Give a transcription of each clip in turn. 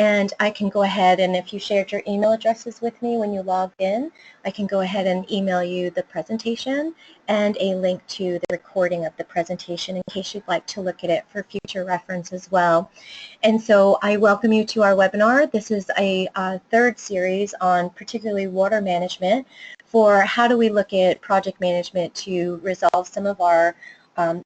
And I can go ahead and if you shared your email addresses with me when you logged in, I can go ahead and email you the presentation and a link to the recording of the presentation in case you'd like to look at it for future reference as well. And so I welcome you to our webinar. This is a third series on particularly water management for how do we look at project management to resolve some of our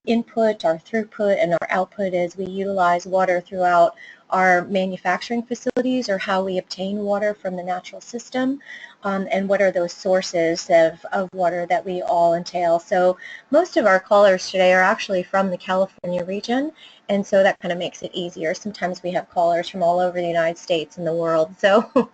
input, our throughput, and our output as we utilize water throughout our manufacturing facilities, or how we obtain water from the natural system, and what are those sources of water that we all entail. So most of our callers today are actually from the California region, and so that kind of makes it easier. Sometimes we have callers from all over the United States and the world. So,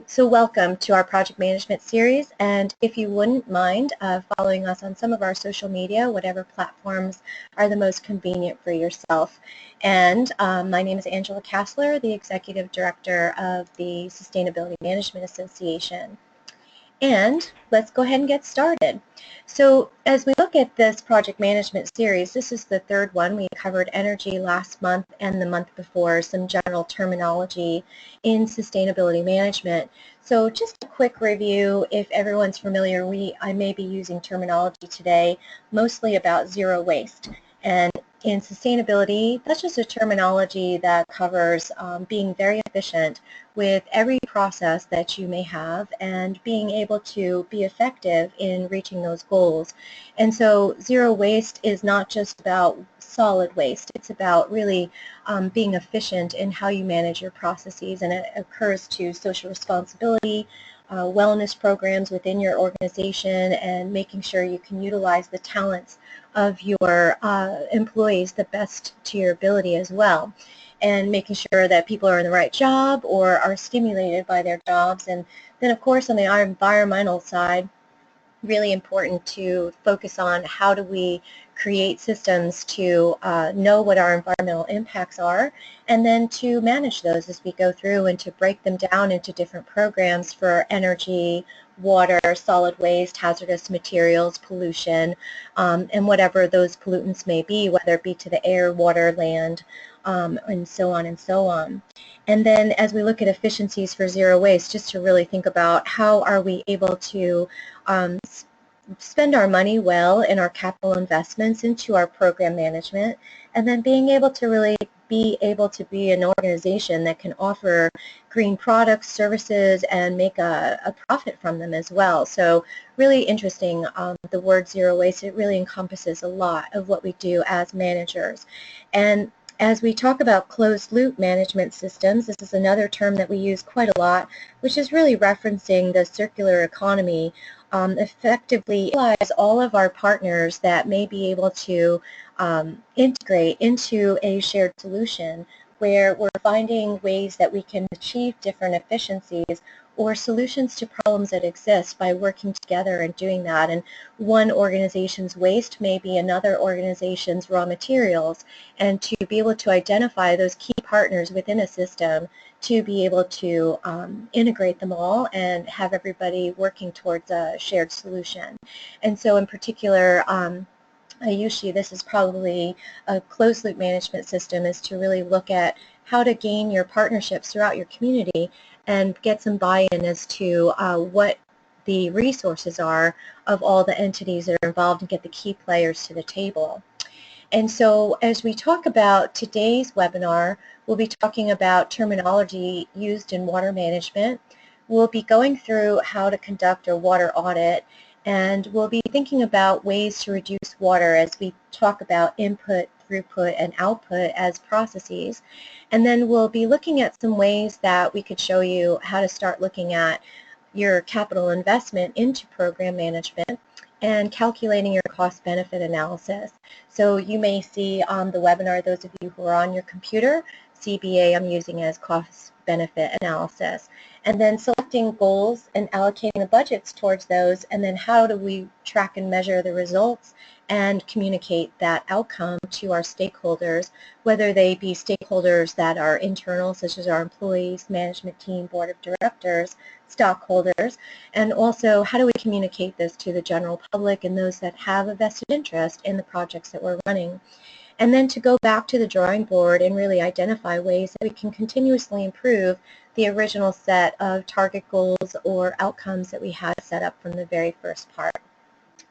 so welcome to our project management series, and if you wouldn't mind following us on some of our social media, whatever platforms are the most convenient for yourself. And my name is Angela Kassler, the Executive Director of the Sustainability Management Association. And let's go ahead and get started. So as we look at this project management series, this is the third one. We covered energy last month and the month before, some general terminology in sustainability management. So just a quick review, if everyone's familiar, I may be using terminology today mostly about zero waste. And in sustainability, that's just a terminology that covers being very efficient with every process that you may have and being able to be effective in reaching those goals. And so zero waste is not just about solid waste. It's about really being efficient in how you manage your processes, and it occurs to social responsibility, wellness programs within your organization, and making sure you can utilize the talents of your employees the best to your ability as well, and making sure that people are in the right job or are stimulated by their jobs. And then of course on the environmental side, really important to focus on how do we create systems to know what our environmental impacts are, and then to manage those as we go through and to break them down into different programs for energy, water, solid waste, hazardous materials, pollution, and whatever those pollutants may be, whether it be to the air, water, land, and so on and so on. And then as we look at efficiencies for zero waste, just to really think about how are we able to spend our money well in our capital investments into our program management, and then being able to really be an organization that can offer green products, services, and make a profit from them as well. So really interesting, the word zero waste, it really encompasses a lot of what we do as managers. And as we talk about closed loop management systems, this is another term that we use quite a lot, which is really referencing the circular economy. Effectively utilize all of our partners that may be able to integrate into a shared solution where we're finding ways that we can achieve different efficiencies or solutions to problems that exist by working together and doing that. And one organization's waste may be another organization's raw materials, and to be able to identify those key partners within a system to be able to integrate them all and have everybody working towards a shared solution. And so in particular, Ayushi, this is probably a closed loop management system, is to really look at how to gain your partnerships throughout your community and get some buy-in as to what the resources are of all the entities that are involved and get the key players to the table. And so as we talk about today's webinar, we'll be talking about terminology used in water management. We'll be going through how to conduct a water audit, and we'll be thinking about ways to reduce water as we talk about input, throughput, and output as processes. And then we'll be looking at some ways that we could show you how to start looking at your capital investment into program management and calculating your cost-benefit analysis. So you may see on the webinar, those of you who are on your computer, CBA I'm using as cost-benefit analysis. And then selecting goals and allocating the budgets towards those, and then how do we track and measure the results and communicate that outcome to our stakeholders, whether they be stakeholders that are internal, such as our employees, management team, board of directors, stockholders, and also how do we communicate this to the general public and those that have a vested interest in the projects that we're running. and then to go back to the drawing board and really identify ways that we can continuously improve the original set of target goals or outcomes that we had set up from the very first part.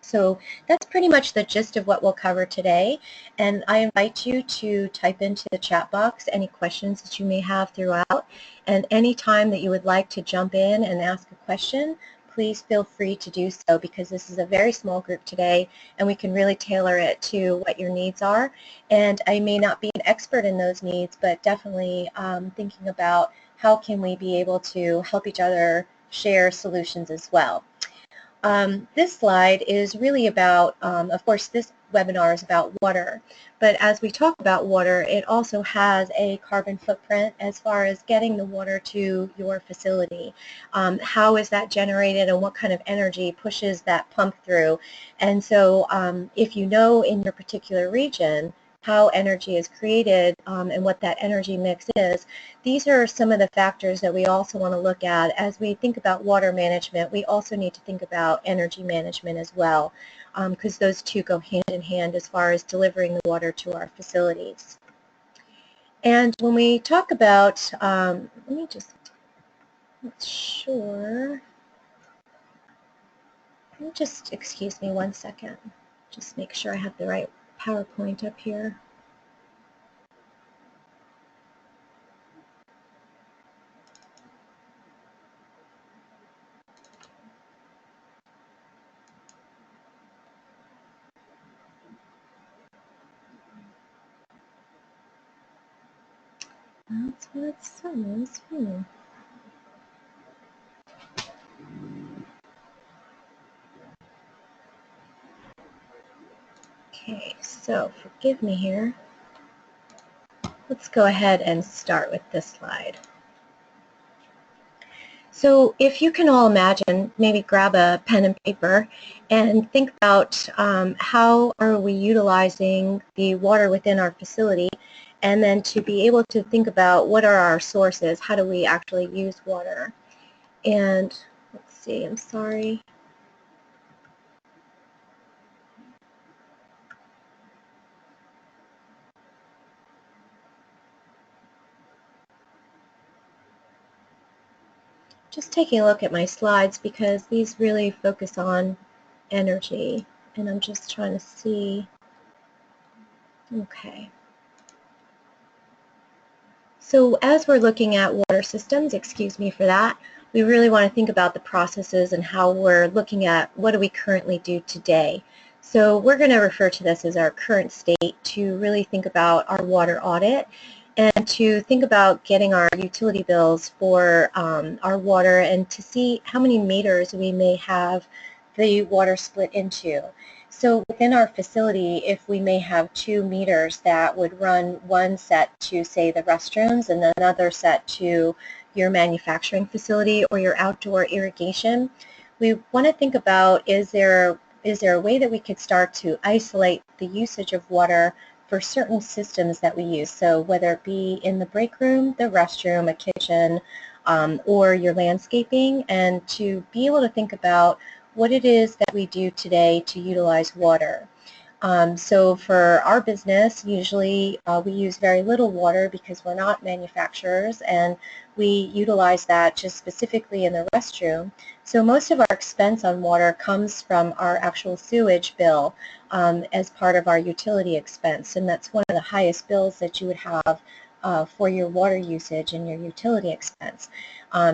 So that's pretty much the gist of what we'll cover today, and I invite you to type into the chat box any questions that you may have throughout, and any time that you would like to jump in and ask a question, please feel free to do so, because this is a very small group today and we can really tailor it to what your needs are. And I may not be an expert in those needs, but definitely thinking about how can we be able to help each other share solutions as well. This slide is really about, of course, this webinar is about water, but as we talk about water, it also has a carbon footprint as far as getting the water to your facility. How is that generated and what kind of energy pushes that pump through? And so if you know in your particular region how energy is created and what that energy mix is, these are some of the factors that we also want to look at as we think about water management. We also need to think about energy management as well, because those two go hand in hand as far as delivering the water to our facilities. And when we talk about, let me just, not sure, excuse me one second, just make sure I have the right PowerPoint up here. That's what it says. Okay, so forgive me here. Let's go ahead and start with this slide. So if you can all imagine, maybe grab a pen and paper and think about how are we utilizing the water within our facility, and then to be able to think about what are our sources, how do we actually use water. And let's see, I'm sorry. Just taking a look at my slides because these really focus on energy, and I'm just trying to see. Okay. So as we're looking at water systems, excuse me for that, we really want to think about the processes and how we're looking at what do we currently do today. So we're going to refer to this as our current state to really think about our water audit and to think about getting our utility bills for our water and to see how many meters we may have the water split into. So within our facility, if we may have 2 meters that would run one set to, say, the restrooms and another set to your manufacturing facility or your outdoor irrigation, we want to think about is there a way that we could start to isolate the usage of water for certain systems that we use. So whether it be in the break room, the restroom, a kitchen, or your landscaping, and to be able to think about what it is that we do today to utilize water. So for our business, usually we use very little water because we're not manufacturers, and we utilize that just specifically in the restroom. So most of our expense on water comes from our actual sewage bill as part of our utility expense, and that's one of the highest bills that you would have for your water usage and your utility expense.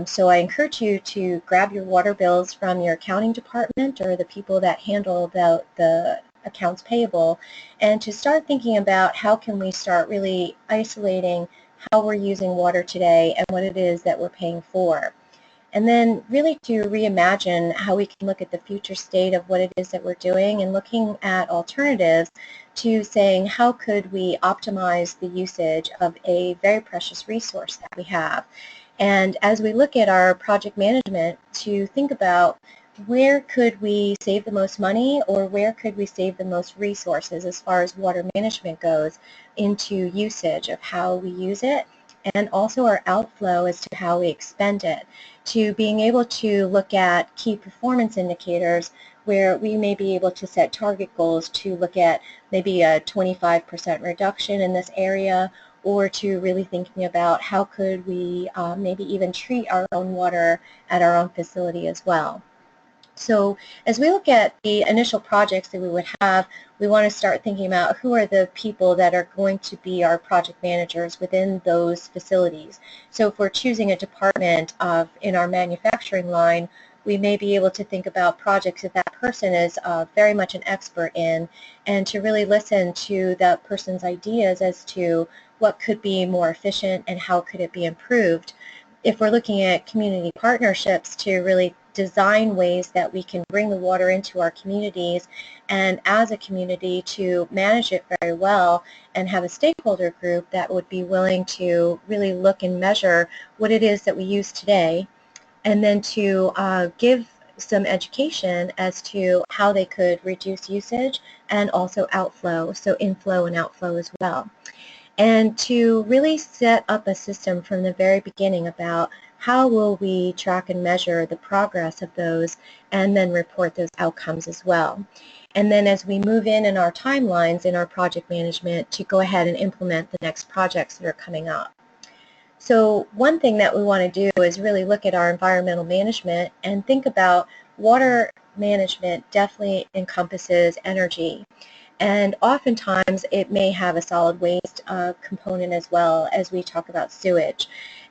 So I encourage you to grab your water bills from your accounting department or the people that handle the accounts payable, and to start thinking about how can we start really isolating how we're using water today and what it is that we're paying for. And then really to reimagine how we can look at the future state of what it is that we're doing and looking at alternatives to saying how could we optimize the usage of a very precious resource that we have. And as we look at our project management, to think about where could we save the most money or where could we save the most resources as far as water management goes into usage of how we use it, and also our outflow as to how we expend it, to being able to look at key performance indicators where we may be able to set target goals to look at maybe a 25% reduction in this area, or to really thinking about how could we maybe even treat our own water at our own facility as well. So as we look at the initial projects that we would have, we want to start thinking about who are the people that are going to be our project managers within those facilities. So if we're choosing a department in our manufacturing line, we may be able to think about projects that that person is very much an expert in, and to really listen to that person's ideas as to what could be more efficient and how could it be improved. If we're looking at community partnerships, to really design ways that we can bring the water into our communities, and as a community to manage it very well and have a stakeholder group that would be willing to really look and measure what it is that we use today, and then to give some education as to how they could reduce usage and also outflow, so inflow and outflow as well. And to really set up a system from the very beginning about how will we track and measure the progress of those, and then report those outcomes as well. And then as we move in our timelines in our project management, to go ahead and implement the next projects that are coming up. So one thing that we want to do is really look at our environmental management and think about water management definitely encompasses energy. And oftentimes it may have a solid waste component as well, as we talk about sewage.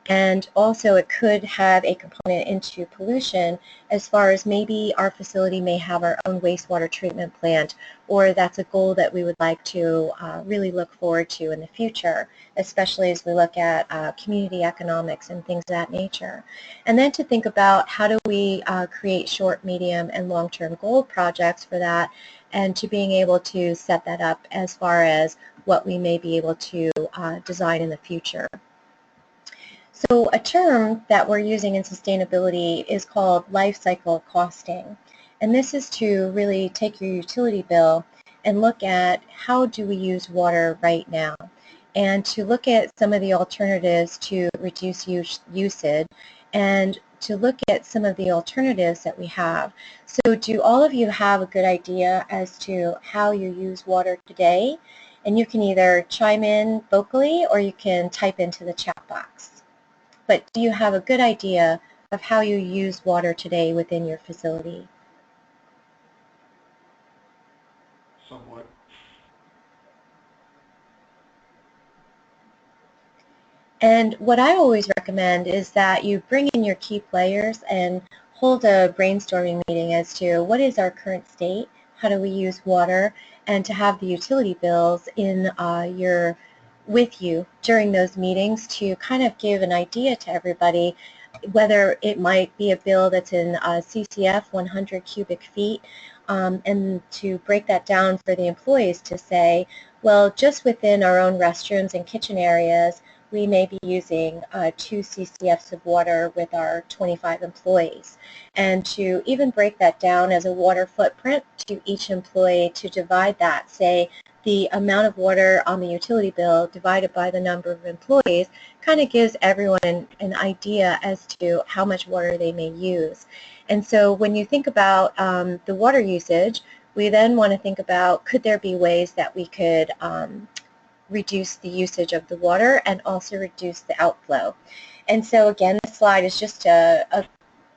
And also it could have a component into pollution, as far as maybe our facility may have our own wastewater treatment plant, or that's a goal that we would like to really look forward to in the future, especially as we look at community economics and things of that nature. And then to think about how do we create short, medium, and long-term goal projects for that, and to being able to set that up as far as what we may be able to design in the future. So a term that we're using in sustainability is called life cycle costing. And this is to really take your utility bill and look at how do we use water right now, and to look at some of the alternatives to reduce usage, and to look at some of the alternatives that we have. So do all of you have a good idea as to how you use water today? And you can either chime in vocally or you can type into the chat box. But do you have a good idea of how you use water today within your facility? Somewhat. And what I always recommend is that you bring in your key players and hold a brainstorming meeting as to what is our current state, how do we use water, and to have the utility bills in with you during those meetings to kind of give an idea to everybody, whether it might be a bill that's in CCF 100 cubic feet, and to break that down for the employees to say, well, just within our own restrooms and kitchen areas, we may be using 2 CCFs of water with our 25 employees. And to even break that down as a water footprint to each employee, to divide that, say, the amount of water on the utility bill divided by the number of employees, kind of gives everyone an idea as to how much water they may use. And so when you think about the water usage, we then want to think about, could there be ways that we could reduce the usage of the water and also reduce the outflow. And so again, this slide is just a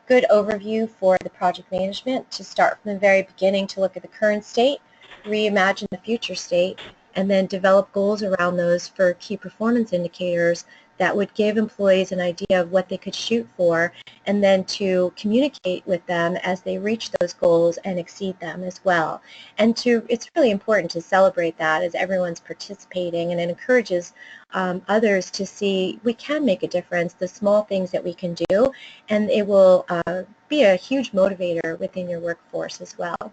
good overview for the project management, to start from the very beginning to look at the current state, reimagine the future state, and then develop goals around those for key performance indicators that would give employees an idea of what they could shoot for, and then to communicate with them as they reach those goals and exceed them as well. And it's really important to celebrate that as everyone's participating, and it encourages others to see we can make a difference, the small things that we can do, and it will be a huge motivator within your workforce as well.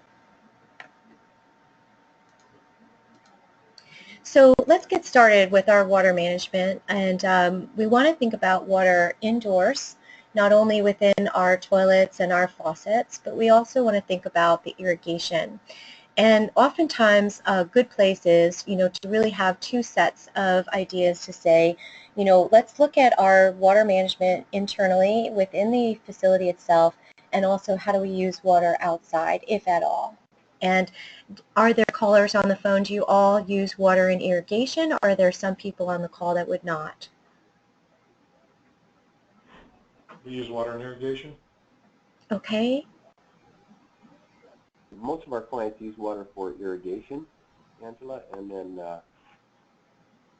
So let's get started with our water management, and we want to think about water indoors, not only within our toilets and our faucets, but we also want to think about the irrigation. And oftentimes a good place is, to really have two sets of ideas to say, let's look at our water management internally within the facility itself, and also how do we use water outside, if at all. And are there callers on the phone? Do you all use water in irrigation, or are there some people on the call that would not? We use water in irrigation. Okay. Most of our clients use water for irrigation, Angela, and then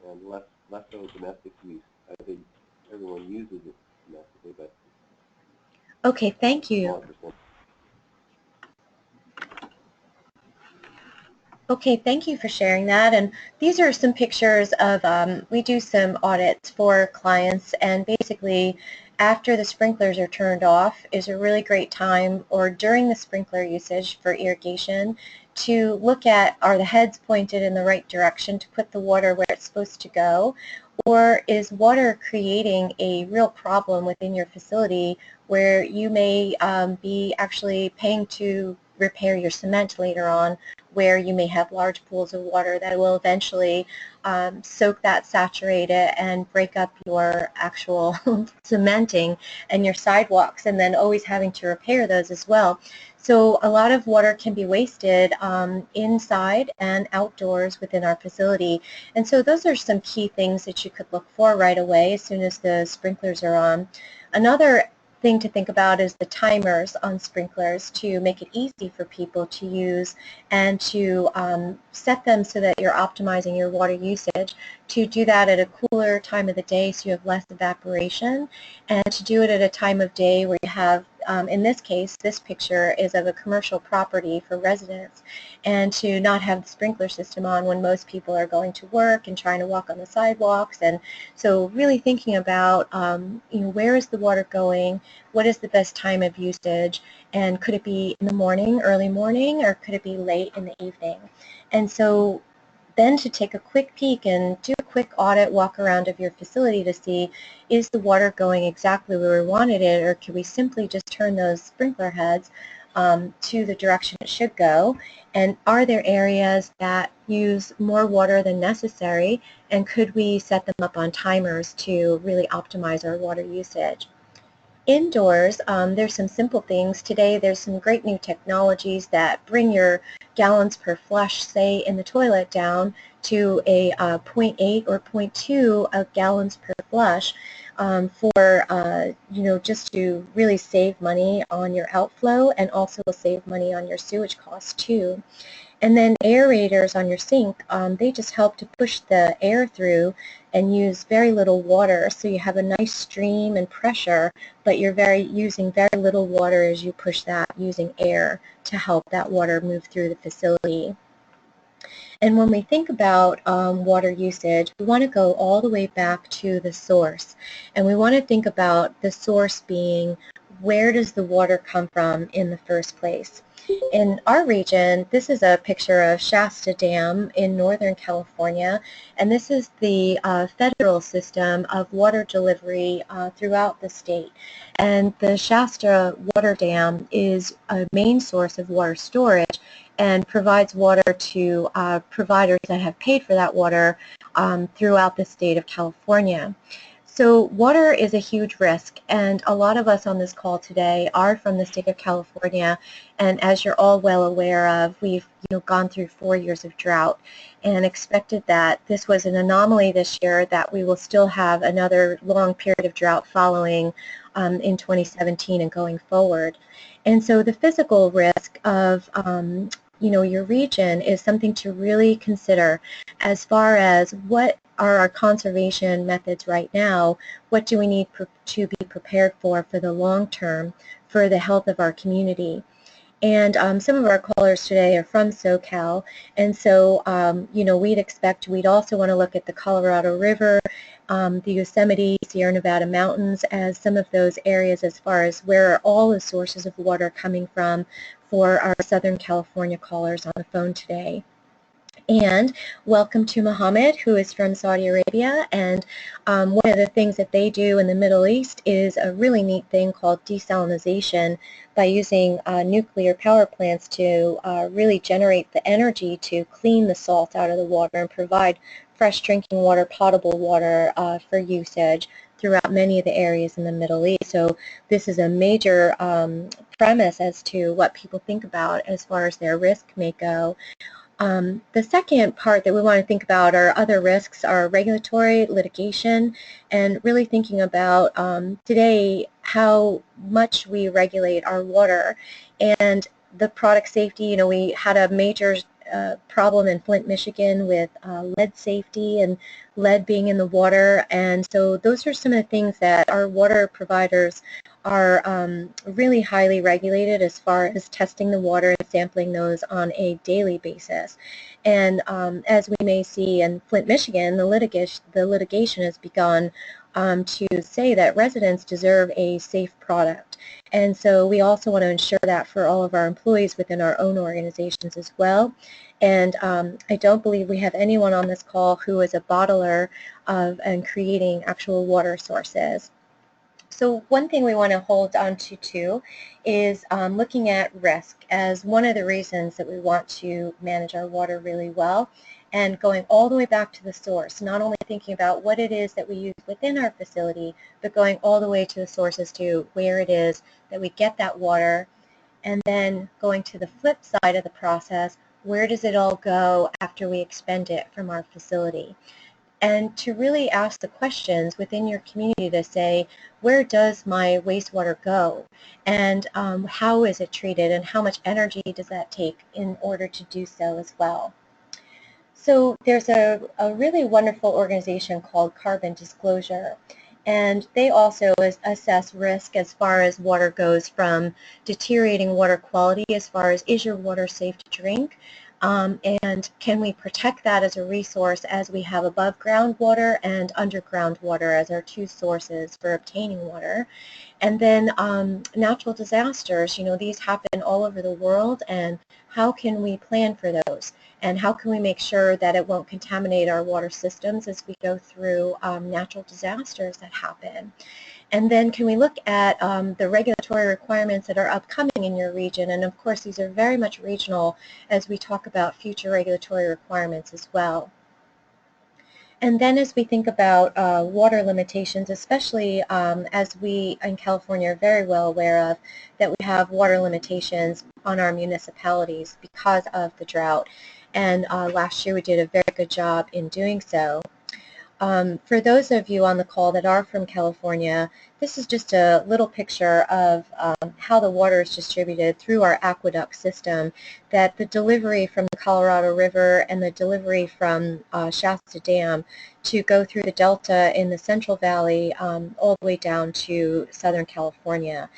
and less so domestic use. I think everyone uses it domestically, but Okay, thank you. smaller percent. Okay, thank you for sharing that. And these are some pictures of, we do some audits for clients, and basically after the sprinklers are turned off is a really great time, or during the sprinkler usage for irrigation, to look at, are the heads pointed in the right direction to put the water where it's supposed to go, or is water creating a real problem within your facility where you may be actually paying to repair your cement later on, where you may have large pools of water that will eventually soak that, saturate it, and break up your actual cementing and your sidewalks, and then always having to repair those as well. So a lot of water can be wasted inside and outdoors within our facility. And so those are some key things that you could look for right away as soon as the sprinklers are on. Another thing to think about is the timers on sprinklers to make it easy for people to use, and to set them so that you're optimizing your water usage, to do that at a cooler time of the day so you have less evaporation, and to do it at a time of day where you have, in this case, this picture is of a commercial property for residents, and to not have the sprinkler system on when most people are going to work and trying to walk on the sidewalks. And so really thinking about where is the water going, what is the best time of usage, and could it be in the morning, early morning, or could it be late in the evening? And so then to take a quick peek and do a quick audit walk around of your facility to see, is the water going exactly where we wanted it, or could we simply just turn those sprinkler heads to the direction it should go? And are there areas that use more water than necessary, and could we set them up on timers to really optimize our water usage? Indoors, there's some simple things. Today there's some great new technologies that bring your gallons per flush, say in the toilet, down to a 0.8 or 0.2 of gallons per flush, just to really save money on your outflow, and also save money on your sewage costs too. And then aerators on your sink, they just help to push the air through and use very little water, so you have a nice stream and pressure, but you're using very little water as you push that, using air to help that water move through the facility. And when we think about water usage, we want to go all the way back to the source, and we want to think about the source being, where does the water come from in the first place? In our region, this is a picture of Shasta Dam in Northern California, and this is the federal system of water delivery throughout the state. And the Shasta Water Dam is a main source of water storage and provides water to providers that have paid for that water throughout the state of California. So water is a huge risk, and a lot of us on this call today are from the state of California, and as you're all well aware of, we've gone through 4 years of drought and expected that this was an anomaly this year, that we will still have another long period of drought following in 2017 and going forward. And so the physical risk of your region is something to really consider, as far as what are our conservation methods right now, what do we need to be prepared for the long term for the health of our community. And some of our callers today are from SoCal, and so we'd also want to look at the Colorado River, the Yosemite, Sierra Nevada mountains as some of those areas, as far as where are all the sources of water coming from for our Southern California callers on the phone today. And welcome to Mohammed, who is from Saudi Arabia, and one of the things that they do in the Middle East is a really neat thing called desalination, by using nuclear power plants to really generate the energy to clean the salt out of the water and provide fresh drinking water, potable water for usage throughout many of the areas in the Middle East. So this is a major premise as to what people think about as far as their risk may go. The second part that we want to think about are other risks, are regulatory, litigation, and really thinking about today how much we regulate our water and the product safety. You know, we had a major problem in Flint, Michigan with lead safety and lead being in the water, and so those are some of the things that our water providers are really highly regulated as far as testing the water and sampling those on a daily basis. And as we may see in Flint, Michigan, the litigation has begun to say that residents deserve a safe product. And so we also want to ensure that for all of our employees within our own organizations as well. And I don't believe we have anyone on this call who is a bottler of and creating actual water sources. So one thing we want to hold on to too is looking at risk as one of the reasons that we want to manage our water really well, and going all the way back to the source, not only thinking about what it is that we use within our facility, but going all the way to the source as to where it is that we get that water, and then going to the flip side of the process, where does it all go after we expend it from our facility? And to really ask the questions within your community to say, where does my wastewater go? And how is it treated? And how much energy does that take in order to do so as well? So there's a really wonderful organization called Carbon Disclosure. And they also assess risk as far as water goes, from deteriorating water quality as far as, is your water safe to drink? And can we protect that as a resource, as we have above ground water and underground water as our two sources for obtaining water? And then natural disasters, you know, these happen all over the world, and how can we plan for those? And how can we make sure that it won't contaminate our water systems as we go through natural disasters that happen? And then can we look at the regulatory requirements that are upcoming in your region? And of course, these are very much regional as we talk about future regulatory requirements as well. And then as we think about water limitations, especially as we in California are very well aware of, that we have water limitations on our municipalities because of the drought. And last year we did a very good job in doing so. For those of you on the call that are from California, this is just a little picture of how the water is distributed through our aqueduct system, that the delivery from the Colorado River and the delivery from Shasta Dam to go through the Delta in the Central Valley all the way down to Southern California.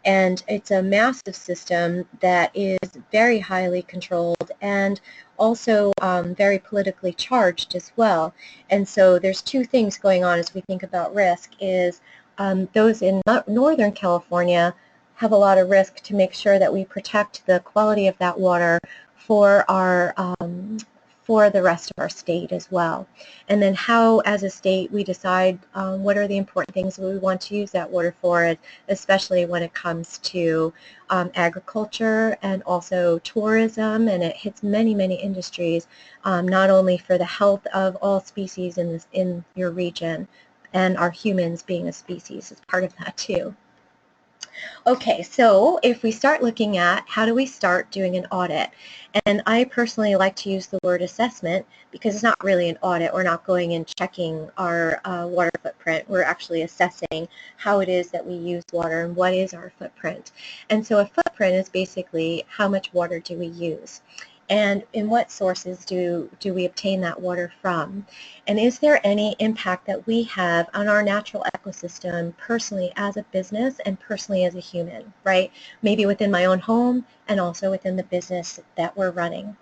And it's a massive system that is very highly controlled and also very politically charged as well. And so there's two things going on as we think about risk, is those in Northern California have a lot of risk to make sure that we protect the quality of that water for our for the rest of our state as well. And then how, as a state, we decide what are the important things that we want to use that water for, especially when it comes to agriculture and also tourism, and it hits many, many industries, not only for the health of all species in your region, and our humans being a species is part of that too. Okay, so if we start looking at how do we start doing an audit, and I personally like to use the word assessment because it's not really an audit. We're not going and checking our water footprint. We're actually assessing how it is that we use water and what is our footprint. And so a footprint is basically how much water do we use, and in what sources do we obtain that water from, and is there any impact that we have on our natural ecosystem personally as a business and personally as a human, right? Maybe within my own home and also within the business that we're running.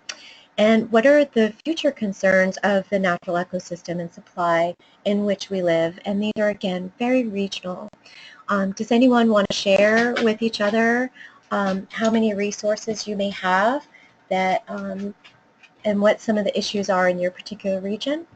And what are the future concerns of the natural ecosystem and supply in which we live? And these are, again, very regional. Does anyone want to share with each other how many resources you may have that and what some of the issues are in your particular region?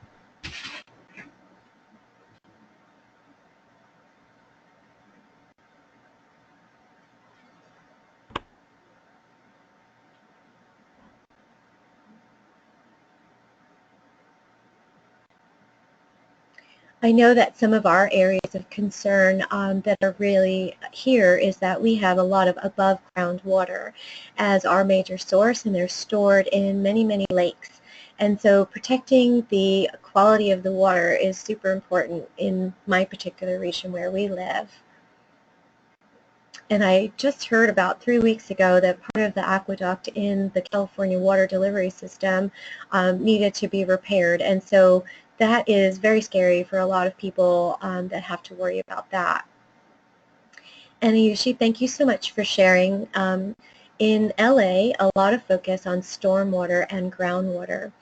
I know that some of our areas of concern that are really here is that we have a lot of above ground water as our major source, and they're stored in many, many lakes. And so protecting the quality of the water is super important in my particular region where we live. And I just heard about 3 weeks ago that part of the aqueduct in the California water delivery system needed to be repaired. And so that is very scary for a lot of people that have to worry about that. And Ayushi, thank you so much for sharing. In LA, a lot of focus on stormwater and groundwater.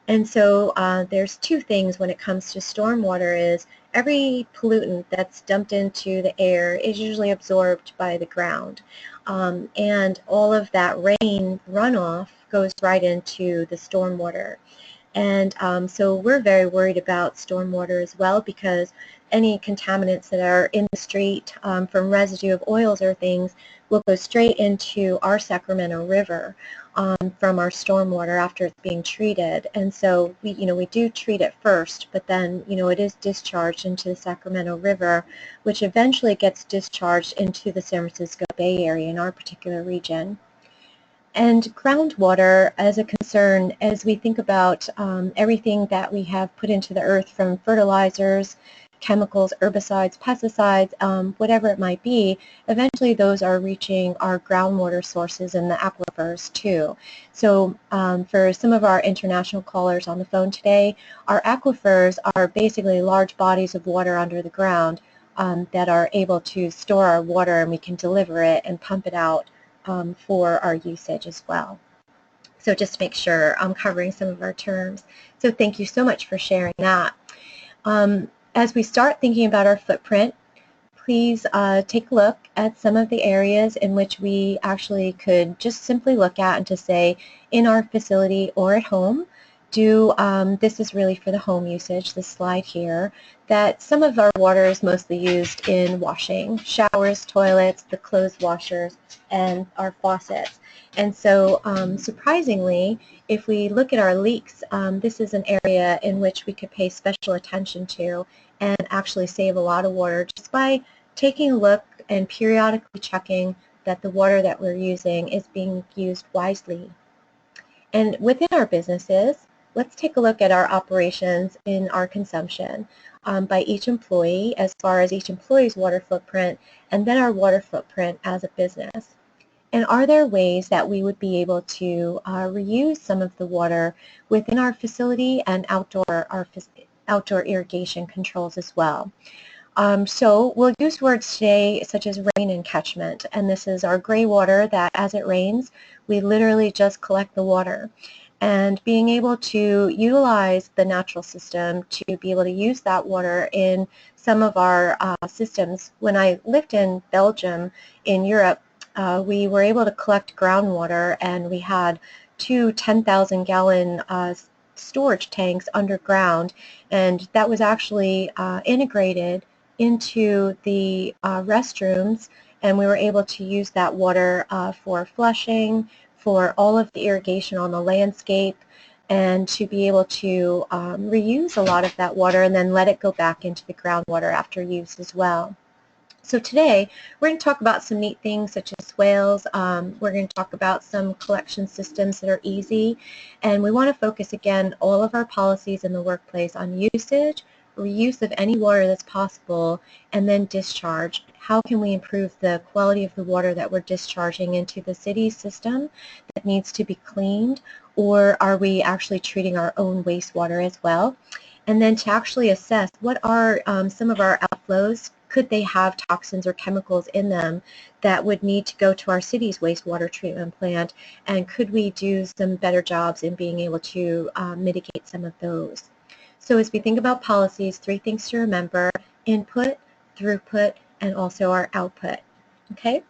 And so there's two things when it comes to stormwater is every pollutant that's dumped into the air is usually absorbed by the ground. And all of that rain runoff goes right into the stormwater. And so we're very worried about stormwater as well, because any contaminants that are in the street from residue of oils or things will go straight into our Sacramento River from our stormwater after it's being treated. And so we do treat it first, but then it is discharged into the Sacramento River, which eventually gets discharged into the San Francisco Bay Area in our particular region. And groundwater as a concern as we think about everything that we have put into the earth, from fertilizers, chemicals, herbicides, pesticides, whatever it might be, eventually those are reaching our groundwater sources and the aquifers too. So for some of our international callers on the phone today, our aquifers are basically large bodies of water under the ground that are able to store our water, and we can deliver it and pump it out for our usage as well. So just to make sure I'm covering some of our terms. So thank you so much for sharing that. As we start thinking about our footprint, please take a look at some of the areas in which we actually could just simply look at and to say, in our facility or at home, this is really for the home usage, this slide here, that some of our water is mostly used in washing, showers, toilets, the clothes washers, and our faucets. And so surprisingly, if we look at our leaks, this is an area in which we could pay special attention to and actually save a lot of water just by taking a look and periodically checking that the water that we're using is being used wisely. And within our businesses, let's take a look at our operations in our consumption by each employee, as far as each employee's water footprint, and then our water footprint as a business. And are there ways that we would be able to reuse some of the water within our facility and outdoor irrigation controls as well? So we'll use words today such as rain and catchment, and this is our gray water that as it rains, we literally just collect the water. And being able to utilize the natural system to be able to use that water in some of our systems. When I lived in Belgium in Europe, we were able to collect groundwater, and we had two 10,000-gallon storage tanks underground, and that was actually integrated into the restrooms, and we were able to use that water for flushing, for all of the irrigation on the landscape, and to be able to reuse a lot of that water and then let it go back into the groundwater after use as well. So today we're going to talk about some neat things such as swales. We're going to talk about some collection systems that are easy, and we want to focus again all of our policies in the workplace on usage, reuse of any water that's possible, and then discharge. How can we improve the quality of the water that we're discharging into the city system that needs to be cleaned, or are we actually treating our own wastewater as well? And then to actually assess what are some of our outflows. Could they have toxins or chemicals in them that would need to go to our city's wastewater treatment plant, and could we do some better jobs in being able to mitigate some of those? So as we think about policies, 3 things to remember: input, throughput, and also our output. Okay?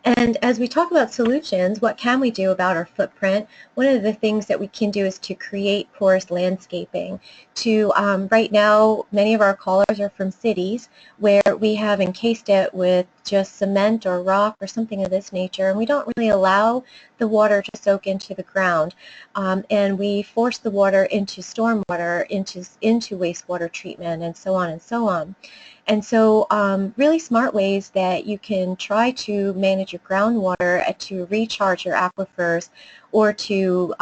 And as we talk about solutions, what can we do about our footprint? One of the things that we can do is to create porous landscaping. Right now, many of our callers are from cities where we have encased it with just cement or rock or something of this nature, and we don't really allow the water to soak into the ground, and we force the water into stormwater, into wastewater treatment, and so on and so on. And so really smart ways that you can try to manage your groundwater to recharge your aquifers or to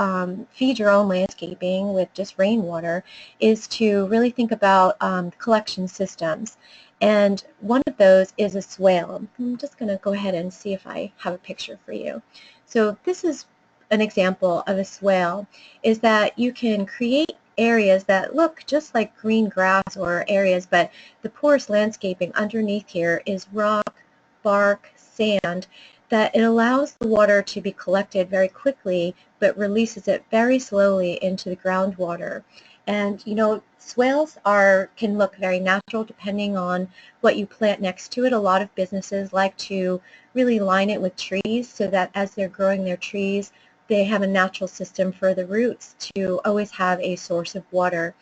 feed your own landscaping with just rainwater is to really think about collection systems. And one of those is a swale. I'm just going to go ahead and see if I have a picture for you. So this is an example of a swale, is that you can create areas that look just like green grass or areas, but the porous landscaping underneath here is rock, bark, sand, that it allows the water to be collected very quickly but releases it very slowly into the groundwater. And you know, swales can look very natural depending on what you plant next to it. A lot of businesses like to really line it with trees so that as they're growing their trees, they have a natural system for the roots to always have a source of water.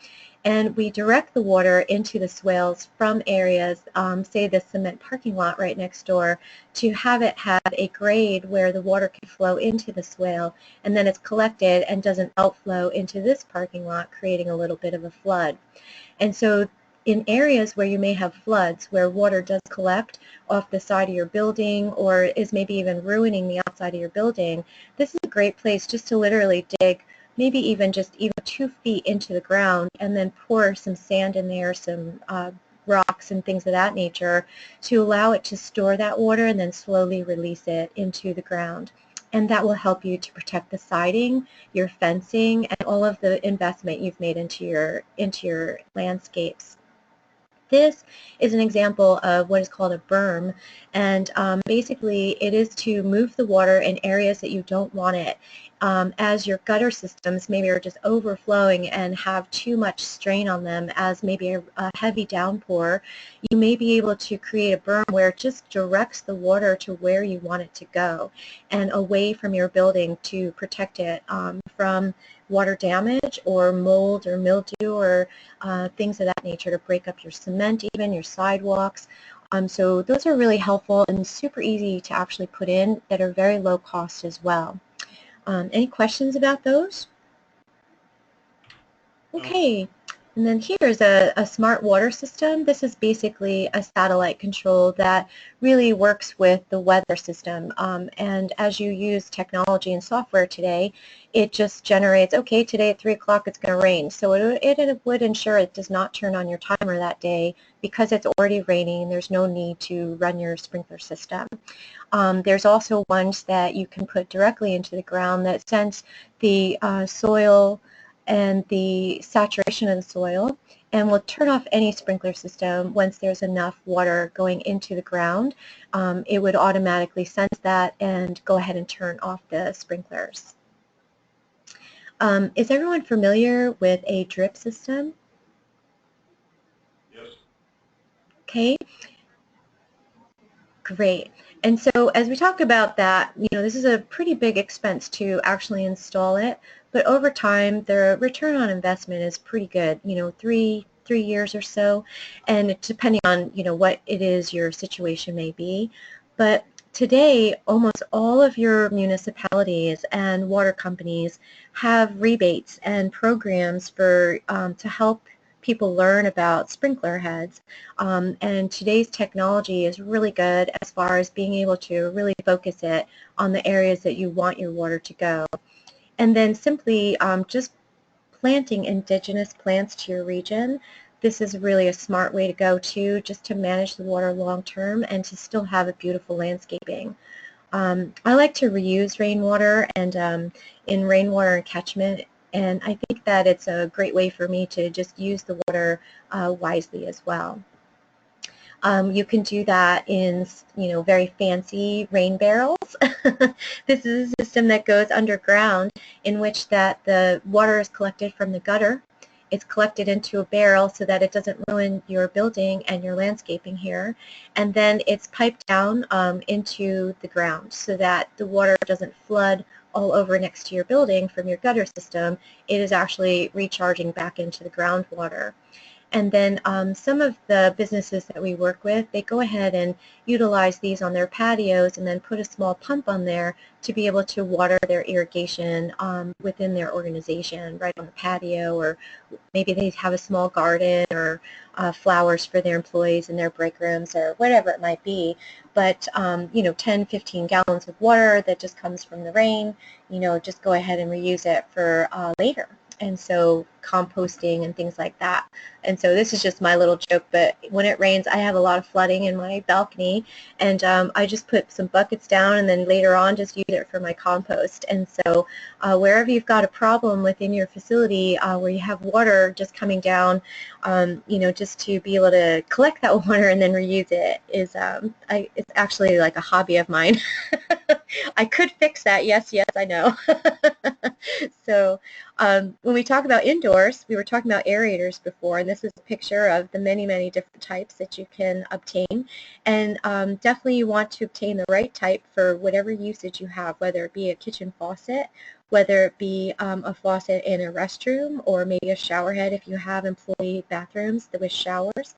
And we direct the water into the swales from areas, say the cement parking lot right next door, to have it have a grade where the water can flow into the swale, and then it's collected and doesn't outflow into this parking lot, creating a little bit of a flood. And so in areas where you may have floods, where water does collect off the side of your building or is maybe even ruining the outside of your building, this is a great place just to literally dig maybe even 2 feet into the ground and then pour some sand in there, some rocks and things of that nature to allow it to store that water and then slowly release it into the ground. And that will help you to protect the siding, your fencing, and all of the investment you've made into your landscapes. This is an example of what is called a berm, and basically it is to move the water in areas that you don't want it. As your gutter systems maybe are just overflowing and have too much strain on them as maybe a heavy downpour, you may be able to create a berm where it just directs the water to where you want it to go and away from your building to protect it from water damage or mold or mildew or things of that nature, to break up your cement, even your sidewalks. So those are really helpful and super easy to actually put in that are very low cost as well. Any questions about those? Okay, and then here's a smart water system. This is basically a satellite control that really works with the weather system. And as you use technology and software today, it just generates, okay, today at 3 o'clock it's going to rain. So it would ensure it does not turn on your timer that day because it's already raining. There's no need to run your sprinkler system. There's also ones that you can put directly into the ground that sense the soil and the saturation of the soil, and will turn off any sprinkler system once there's enough water going into the ground. It would automatically sense that and go ahead and turn off the sprinklers. Is everyone familiar with a drip system? Yes. Okay. Great. And so as we talk about that, you know, this is a pretty big expense to actually install it, but over time the return on investment is pretty good, you know, three years or so, and depending on, you know, what it is your situation may be. But today almost all of your municipalities and water companies have rebates and programs for to help people learn about sprinkler heads. And today's technology is really good as far as being able to really focus it on the areas that you want your water to go. And then simply just planting indigenous plants to your region. This is really a smart way to go too, just to manage the water long term and to still have a beautiful landscaping. I like to reuse rainwater and in rainwater and catchment, and I think that it's a great way for me to just use the water wisely as well. You can do that in, you know, very fancy rain barrels. This is a system that goes underground in which that the water is collected from the gutter. It's collected into a barrel so that it doesn't ruin your building and your landscaping here. And then it's piped down into the ground so that the water doesn't flood all over next to your building from your gutter system. It is actually recharging back into the groundwater. And then some of the businesses that we work with, they go ahead and utilize these on their patios and then put a small pump on there to be able to water their irrigation within their organization, right on the patio, or maybe they have a small garden or flowers for their employees in their break rooms or whatever it might be. But, 10, 15 gallons of water that just comes from the rain, just go ahead and reuse it for later. And so composting and things like that. And so this is just my little joke, but when it rains, I have a lot of flooding in my balcony, and I just put some buckets down and then later on just use it for my compost. And so wherever you've got a problem within your facility where you have water just coming down, just to be able to collect that water and then reuse it is, it's actually like a hobby of mine. I could fix that, yes, I know. So when we talk about indoors, we were talking about aerators before, and this is a picture of the many, many different types that you can obtain. And definitely you want to obtain the right type for whatever usage you have, whether it be a kitchen faucet, whether it be a faucet in a restroom, or maybe a shower head if you have employee bathrooms with showers.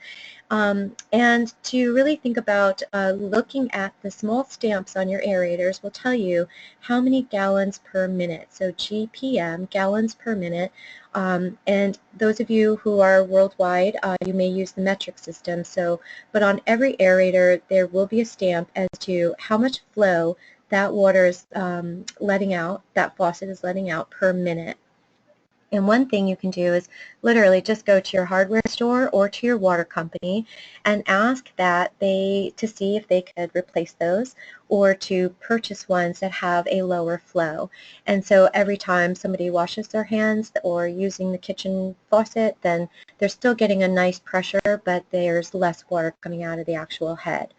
And to really think about looking at the small stamps on your aerators will tell you how many gallons per minute, so GPM, gallons per minute. And those of you who are worldwide, you may use the metric system. So, but on every aerator, there will be a stamp as to how much flow that water is letting out, that faucet is letting out per minute. And one thing you can do is literally just go to your hardware store or to your water company and ask that to see if they could replace those or to purchase ones that have a lower flow. And so every time somebody washes their hands or using the kitchen faucet, then they're still getting a nice pressure, but there's less water coming out of the actual head.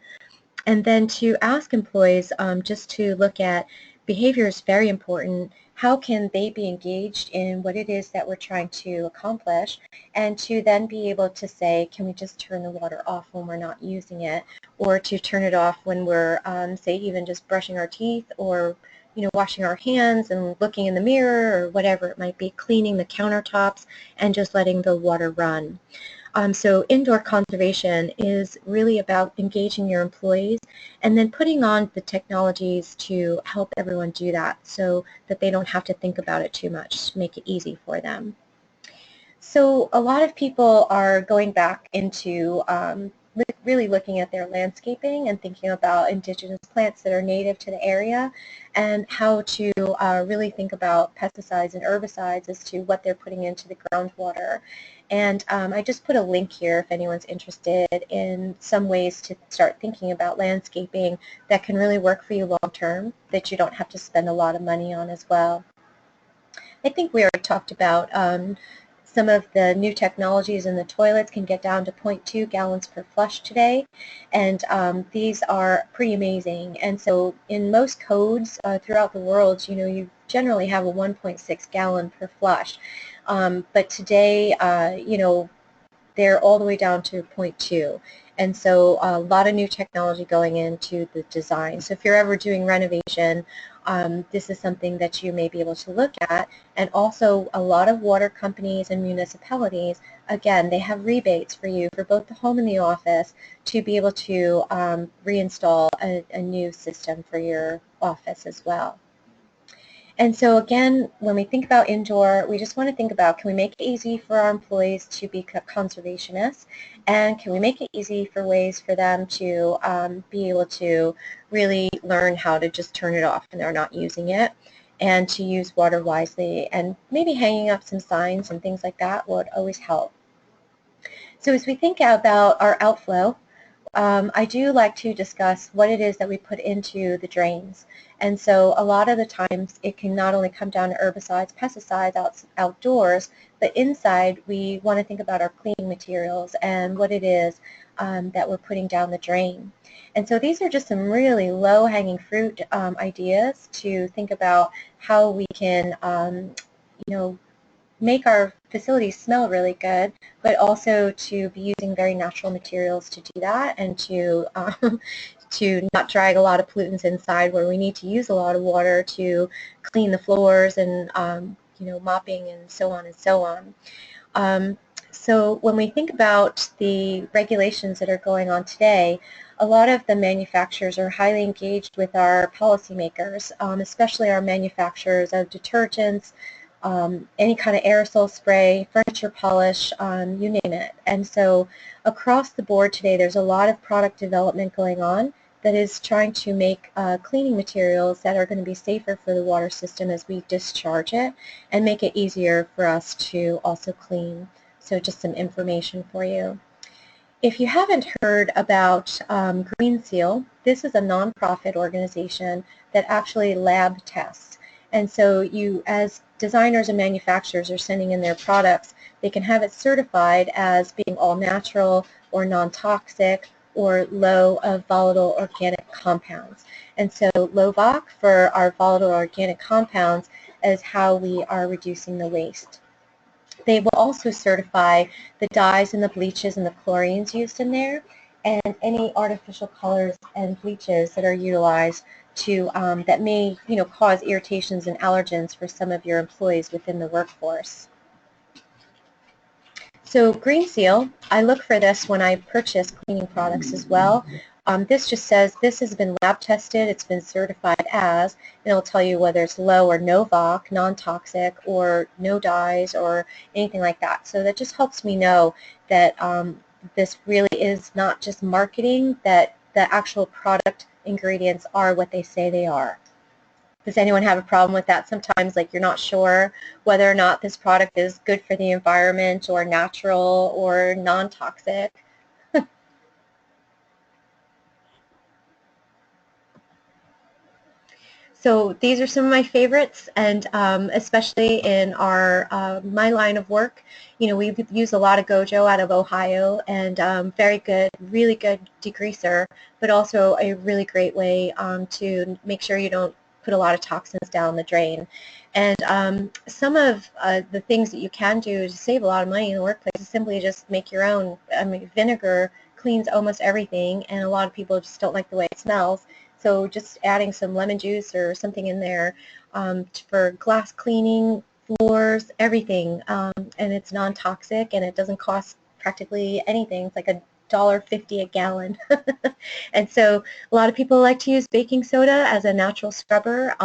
And then to ask employees just to look at behavior is very important. How can they be engaged in what it is that we're trying to accomplish, and to then be able to say, can we just turn the water off when we're not using it, or to turn it off when we're, say, even just brushing our teeth, or washing our hands and looking in the mirror, or whatever it might be, cleaning the countertops and just letting the water run. So indoor conservation is really about engaging your employees and then putting on the technologies to help everyone do that so that they don't have to think about it too much, to make it easy for them. So a lot of people are going back into really looking at their landscaping and thinking about indigenous plants that are native to the area, and how to really think about pesticides and herbicides as to what they're putting into the groundwater. And I just put a link here if anyone's interested in some ways to start thinking about landscaping that can really work for you long term, that you don't have to spend a lot of money on as well. I think we already talked about some of the new technologies in the toilets can get down to 0.2 gallons per flush today, and these are pretty amazing. And so in most codes throughout the world, you generally have a 1.6 gallon per flush, but today, they're all the way down to 0.2. And so a lot of new technology going into the design. So if you're ever doing renovation, this is something that you may be able to look at. And also a lot of water companies and municipalities, again, they have rebates for you for both the home and the office to be able to reinstall a new system for your office as well. And so again, when we think about indoor, we just want to think about, can we make it easy for our employees to be conservationists, and can we make it easy for ways for them to be able to really learn how to just turn it off when they're not using it, and to use water wisely, and maybe hanging up some signs and things like that would always help. So as we think about our outflow, I do like to discuss what it is that we put into the drains. And so a lot of the times it can not only come down to herbicides, pesticides outdoors, but inside we want to think about our cleaning materials and what it is that we're putting down the drain. And so these are just some really low-hanging fruit ideas to think about how we can, make our facilities smell really good, but also to be using very natural materials to do that, and to not drag a lot of pollutants inside where we need to use a lot of water to clean the floors and mopping and so on and so on. So when we think about the regulations that are going on today, a lot of the manufacturers are highly engaged with our policymakers, especially our manufacturers of detergents, any kind of aerosol spray, furniture polish, you name it. And so across the board today, there's a lot of product development going on that is trying to make cleaning materials that are going to be safer for the water system as we discharge it and make it easier for us to also clean. So just some information for you. If you haven't heard about Green Seal, this is a nonprofit organization that actually lab tests. And so you, as designers and manufacturers are sending in their products, they can have it certified as being all natural or non-toxic or low of volatile organic compounds. And so low VOC for our volatile organic compounds is how we are reducing the waste. They will also certify the dyes and the bleaches and the chlorines used in there and any artificial colors and bleaches that are utilized to that may cause irritations and allergens for some of your employees within the workforce. So Green Seal, I look for this when I purchase cleaning products as well. This just says this has been lab tested, it's been certified as, and it'll tell you whether it's low or no VOC, non-toxic, or no dyes, or anything like that. So that just helps me know that this really is not just marketing, that the actual product ingredients are what they say they are. Does anyone have a problem with that? Sometimes, like, you're not sure whether or not this product is good for the environment or natural or non-toxic. So these are some of my favorites, and especially in our my line of work, we use a lot of Gojo out of Ohio, and very good, really good degreaser, but also a really great way to make sure you don't put a lot of toxins down the drain. And some of the things that you can do to save a lot of money in the workplace is simply just make your own. I mean, vinegar cleans almost everything, and a lot of people just don't like the way it smells. So just adding some lemon juice or something in there for glass cleaning, floors, everything, and it's non-toxic and it doesn't cost practically anything. It's like $1.50 a gallon. And so a lot of people like to use baking soda as a natural scrubber,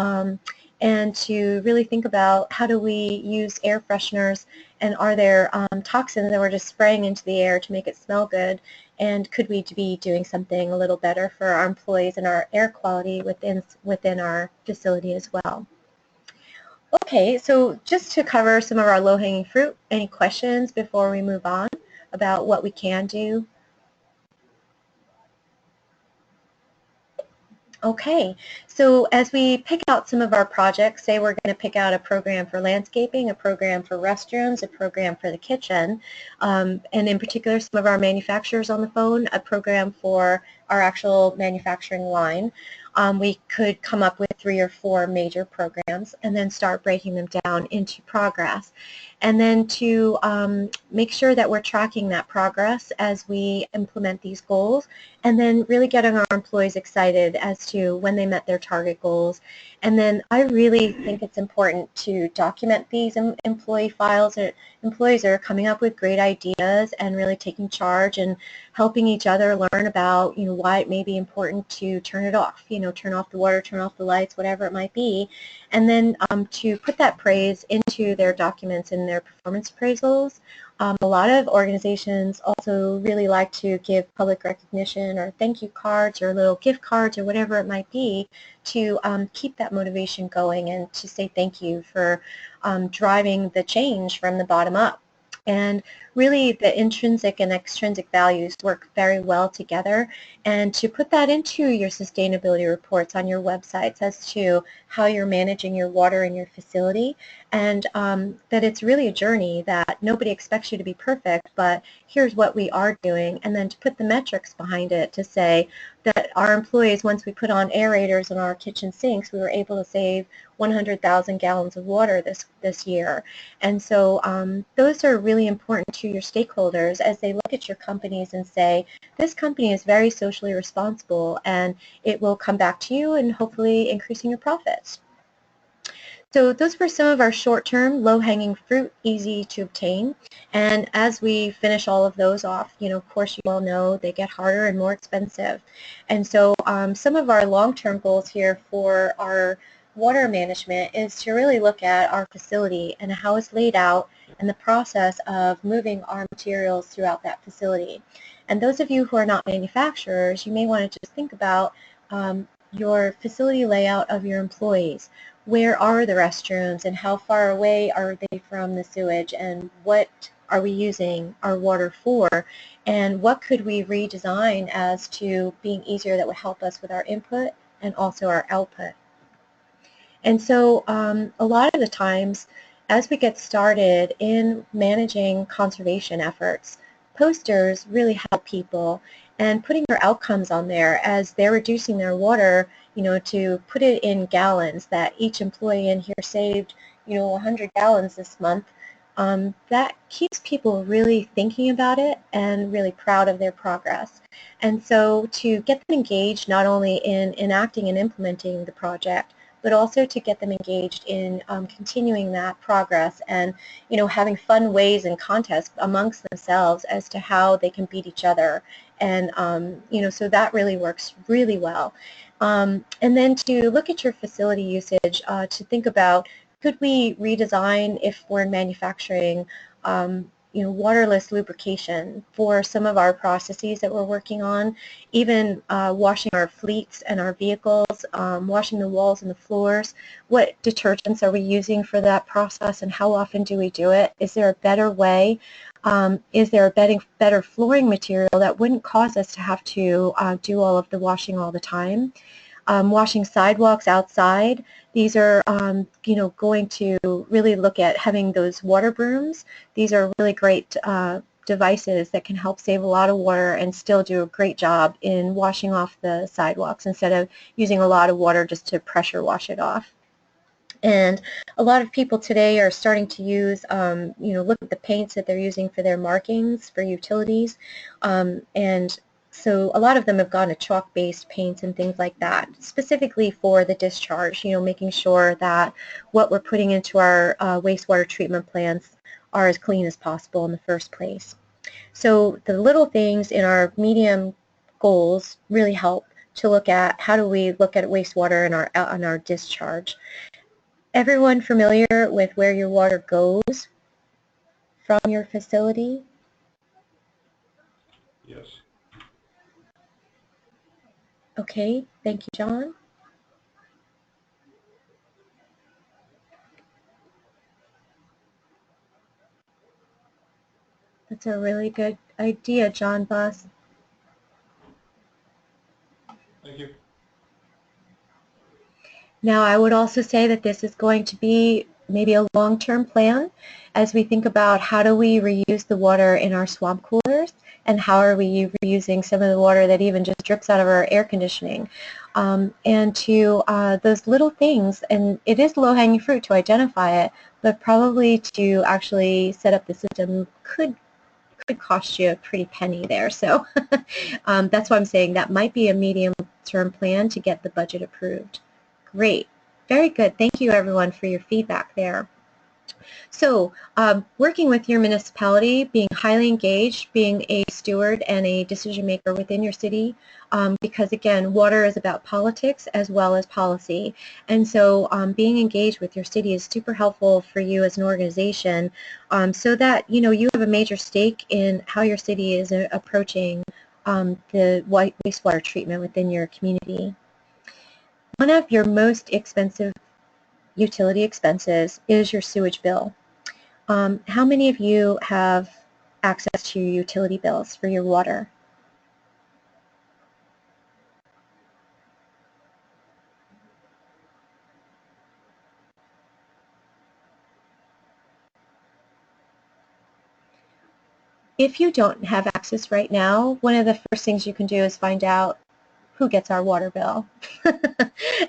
and to really think about how do we use air fresheners, and are there toxins that we're just spraying into the air to make it smell good, and could we be doing something a little better for our employees and our air quality within our facility as well. Okay, so just to cover some of our low-hanging fruit, any questions before we move on about what we can do? Okay, so as we pick out some of our projects, say we're going to pick out a program for landscaping, a program for restrooms, a program for the kitchen, and in particular some of our manufacturers on the phone, a program for our actual manufacturing line. We could come up with 3 or 4 major programs and then start breaking them down into progress. And then to make sure that we're tracking that progress as we implement these goals, and then really getting our employees excited as to when they met their target goals. And then I really think it's important to document these employee files. Employees are coming up with great ideas and really taking charge and helping each other learn about why it may be important to turn it off, turn off the water, turn off the lights, whatever it might be, and then to put that praise into their documents and their performance appraisals. A lot of organizations also really like to give public recognition or thank you cards or little gift cards or whatever it might be to keep that motivation going and to say thank you for driving the change from the bottom up. And really the intrinsic and extrinsic values work very well together, and to put that into your sustainability reports on your websites as to how you're managing your water in your facility, and that it's really a journey, that nobody expects you to be perfect, but here's what we are doing, and then to put the metrics behind it to say that our employees, once we put on aerators in our kitchen sinks, we were able to save 100,000 gallons of water this year. And so those are really important to your stakeholders as they look at your companies and say, this company is very socially responsible, and it will come back to you and hopefully increasing your profits. So those were some of our short-term, low-hanging fruit, easy to obtain. And as we finish all of those off, of course you all know they get harder and more expensive. And so some of our long-term goals here for our water management is to really look at our facility and how it's laid out and the process of moving our materials throughout that facility. And those of you who are not manufacturers, you may want to just think about your facility layout of your employees. Where are the restrooms and how far away are they from the sewage, and what are we using our water for, and what could we redesign as to being easier that would help us with our input and also our output. And so a lot of the times as we get started in managing conservation efforts, posters really help people, and putting their outcomes on there as they're reducing their water, to put it in gallons, that each employee in here saved, 100 gallons this month, that keeps people really thinking about it and really proud of their progress. And so to get them engaged not only in enacting and implementing the project, but also to get them engaged in continuing that progress and, having fun ways and contests amongst themselves as to how they can beat each other. And, so that really works really well. And then to look at your facility usage, to think about, could we redesign, if we're in manufacturing, waterless lubrication for some of our processes that we're working on, even washing our fleets and our vehicles, washing the walls and the floors. What detergents are we using for that process, and how often do we do it? Is there a better way? Is there a better flooring material that wouldn't cause us to have to do all of the washing all the time? Washing sidewalks outside. These are, going to really look at having those water brooms. These are really great devices that can help save a lot of water and still do a great job in washing off the sidewalks instead of using a lot of water just to pressure wash it off. And a lot of people today are starting to use, look at the paints that they're using for their markings for utilities, and so a lot of them have gone to chalk-based paints and things like that, specifically for the discharge, making sure that what we're putting into our wastewater treatment plants are as clean as possible in the first place. So the little things in our medium goals really help to look at how do we look at wastewater and our discharge. Everyone familiar with where your water goes from your facility? Yes. Okay, thank you, John. That's a really good idea, John Buss. Thank you. Now, I would also say that this is going to be maybe a long-term plan as we think about how do we reuse the water in our swamp coolers, and how are we reusing some of the water that even just drips out of our air conditioning. And to those little things, and it is low-hanging fruit to identify it, but probably to actually set up the system could cost you a pretty penny there. So that's why I'm saying that might be a medium-term plan to get the budget approved. Great. Very good. Thank you, everyone, for your feedback there. So working with your municipality, being highly engaged, being a steward and a decision maker within your city, because again, water is about politics as well as policy. And so being engaged with your city is super helpful for you as an organization, so that you have a major stake in how your city is approaching the wastewater treatment within your community. One of your most expensive utility expenses is your sewage bill. How many of you have access to your utility bills for your water? If you don't have access right now, one of the first things you can do is find out who gets our water bill.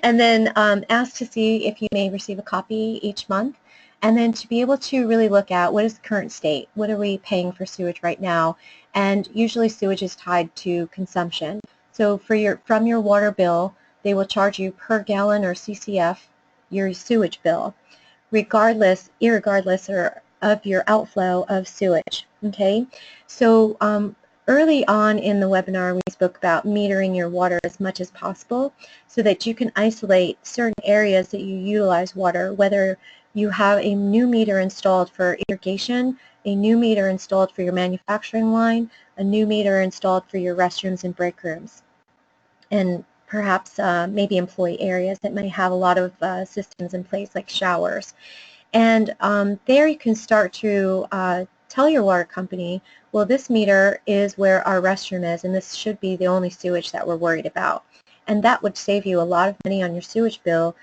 And then ask to see if you may receive a copy each month, and then to be able to really look at what is the current state, what are we paying for sewage right now, and usually sewage is tied to consumption. So from your water bill, they will charge you per gallon or CCF your sewage bill, irregardless of your outflow of sewage. Okay, so early on in the webinar, we spoke about metering your water as much as possible so that you can isolate certain areas that you utilize water, whether you have a new meter installed for irrigation, a new meter installed for your manufacturing line, a new meter installed for your restrooms and break rooms, and perhaps maybe employee areas that may have a lot of systems in place like showers. And there you can start to tell your water company, well, this meter is where our restroom is, and this should be the only sewage that we're worried about. And that would save you a lot of money on your sewage bill.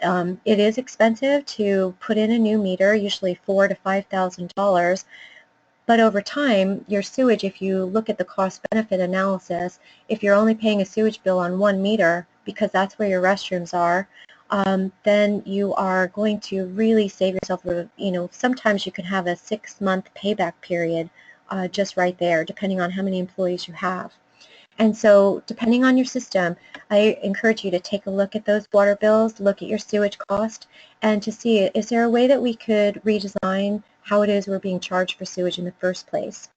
It is expensive to put in a new meter, usually $4,000 to $5,000, but over time, your sewage, if you look at the cost-benefit analysis, if you're only paying a sewage bill on one meter, because that's where your restrooms are, then you are going to really save yourself, sometimes you can have a 6-month payback period just right there, depending on how many employees you have. And so depending on your system, I encourage you to take a look at those water bills, look at your sewage cost, and to see, is there a way that we could redesign how it is we're being charged for sewage in the first place?